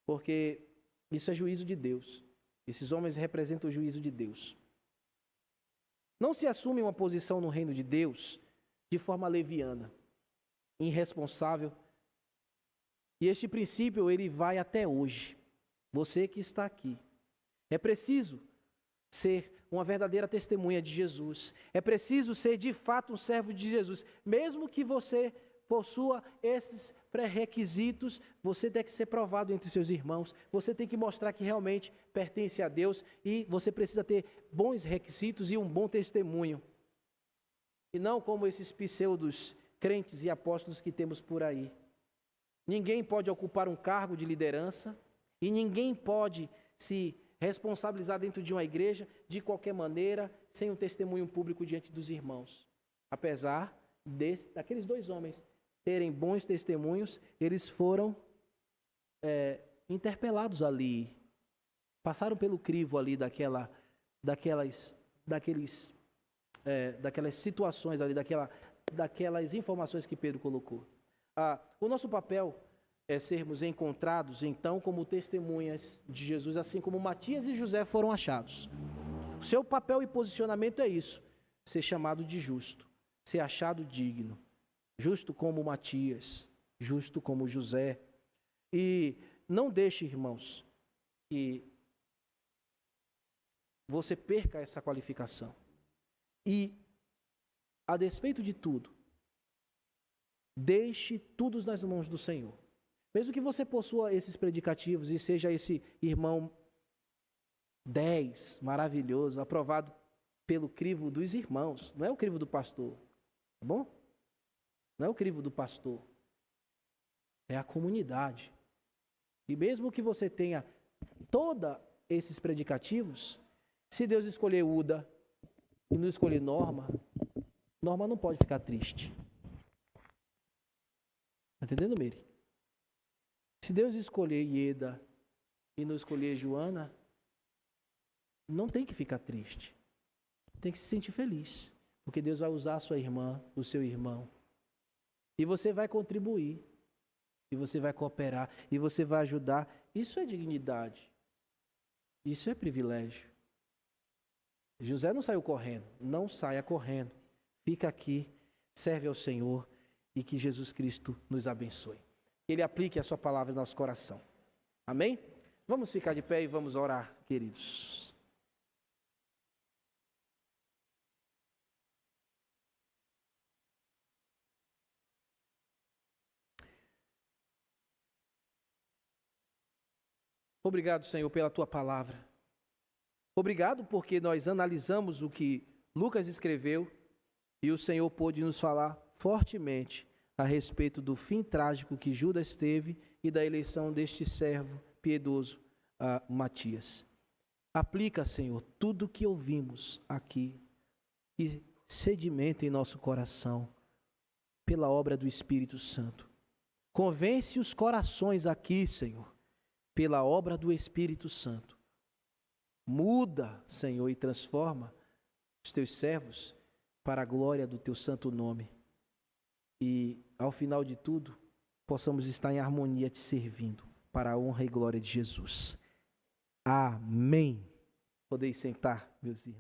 Porque isso é juízo de Deus. Esses homens representam o juízo de Deus. Não se assume uma posição no reino de Deus de forma leviana, irresponsável. E este princípio, ele vai até hoje. Você que está aqui. É preciso ser uma verdadeira testemunha de Jesus. É preciso ser de fato um servo de Jesus. Mesmo que você possua esses pré-requisitos, você tem que ser provado entre seus irmãos. Você tem que mostrar que realmente pertence a Deus e você precisa ter bons requisitos e um bom testemunho. E não como esses pseudos crentes e apóstolos que temos por aí. Ninguém pode ocupar um cargo de liderança e ninguém pode se responsabilizar dentro de uma igreja de qualquer maneira, sem um testemunho público diante dos irmãos. Apesar daqueles dois homens terem bons testemunhos, eles foram interpelados ali, passaram pelo crivo ali daquelas situações ali, daquelas informações que Pedro colocou. O nosso papel é sermos encontrados, então, como testemunhas de Jesus, assim como Matias e José foram achados. O seu papel e posicionamento é isso, ser chamado de justo, ser achado digno, justo como Matias, justo como José. E não deixe, irmãos, que você perca essa qualificação. E, a despeito de tudo, deixe tudo nas mãos do Senhor. Mesmo que você possua esses predicativos e seja esse irmão 10, maravilhoso, aprovado pelo crivo dos irmãos, não é o crivo do pastor, tá bom? Não é o crivo do pastor, é a comunidade. E mesmo que você tenha todos esses predicativos, se Deus escolher Uda e não escolher Norma, Norma não pode ficar triste. Está entendendo, Meire? Se Deus escolher Ieda e não escolher Joana, não tem que ficar triste. Tem que se sentir feliz. Porque Deus vai usar a sua irmã, o seu irmão. E você vai contribuir. E você vai cooperar. E você vai ajudar. Isso é dignidade. Isso é privilégio. José não saiu correndo. Não saia correndo. Fica aqui, serve ao Senhor e que Jesus Cristo nos abençoe. Ele aplique a sua palavra no nosso coração. Amém? Vamos ficar de pé e vamos orar, queridos. Obrigado, Senhor, pela tua palavra. Obrigado porque nós analisamos o que Lucas escreveu e o Senhor pôde nos falar fortemente a respeito do fim trágico que Judas teve e da eleição deste servo piedoso, Matias. Aplica, Senhor, tudo o que ouvimos aqui e sedimenta em nosso coração pela obra do Espírito Santo. Convence os corações aqui, Senhor, pela obra do Espírito Santo, Muda, Senhor, e transforma os teus servos para a glória do teu santo nome. E, ao final de tudo, possamos estar em harmonia te servindo, para a honra e glória de Jesus. Amém. Podeis sentar, meus irmãos.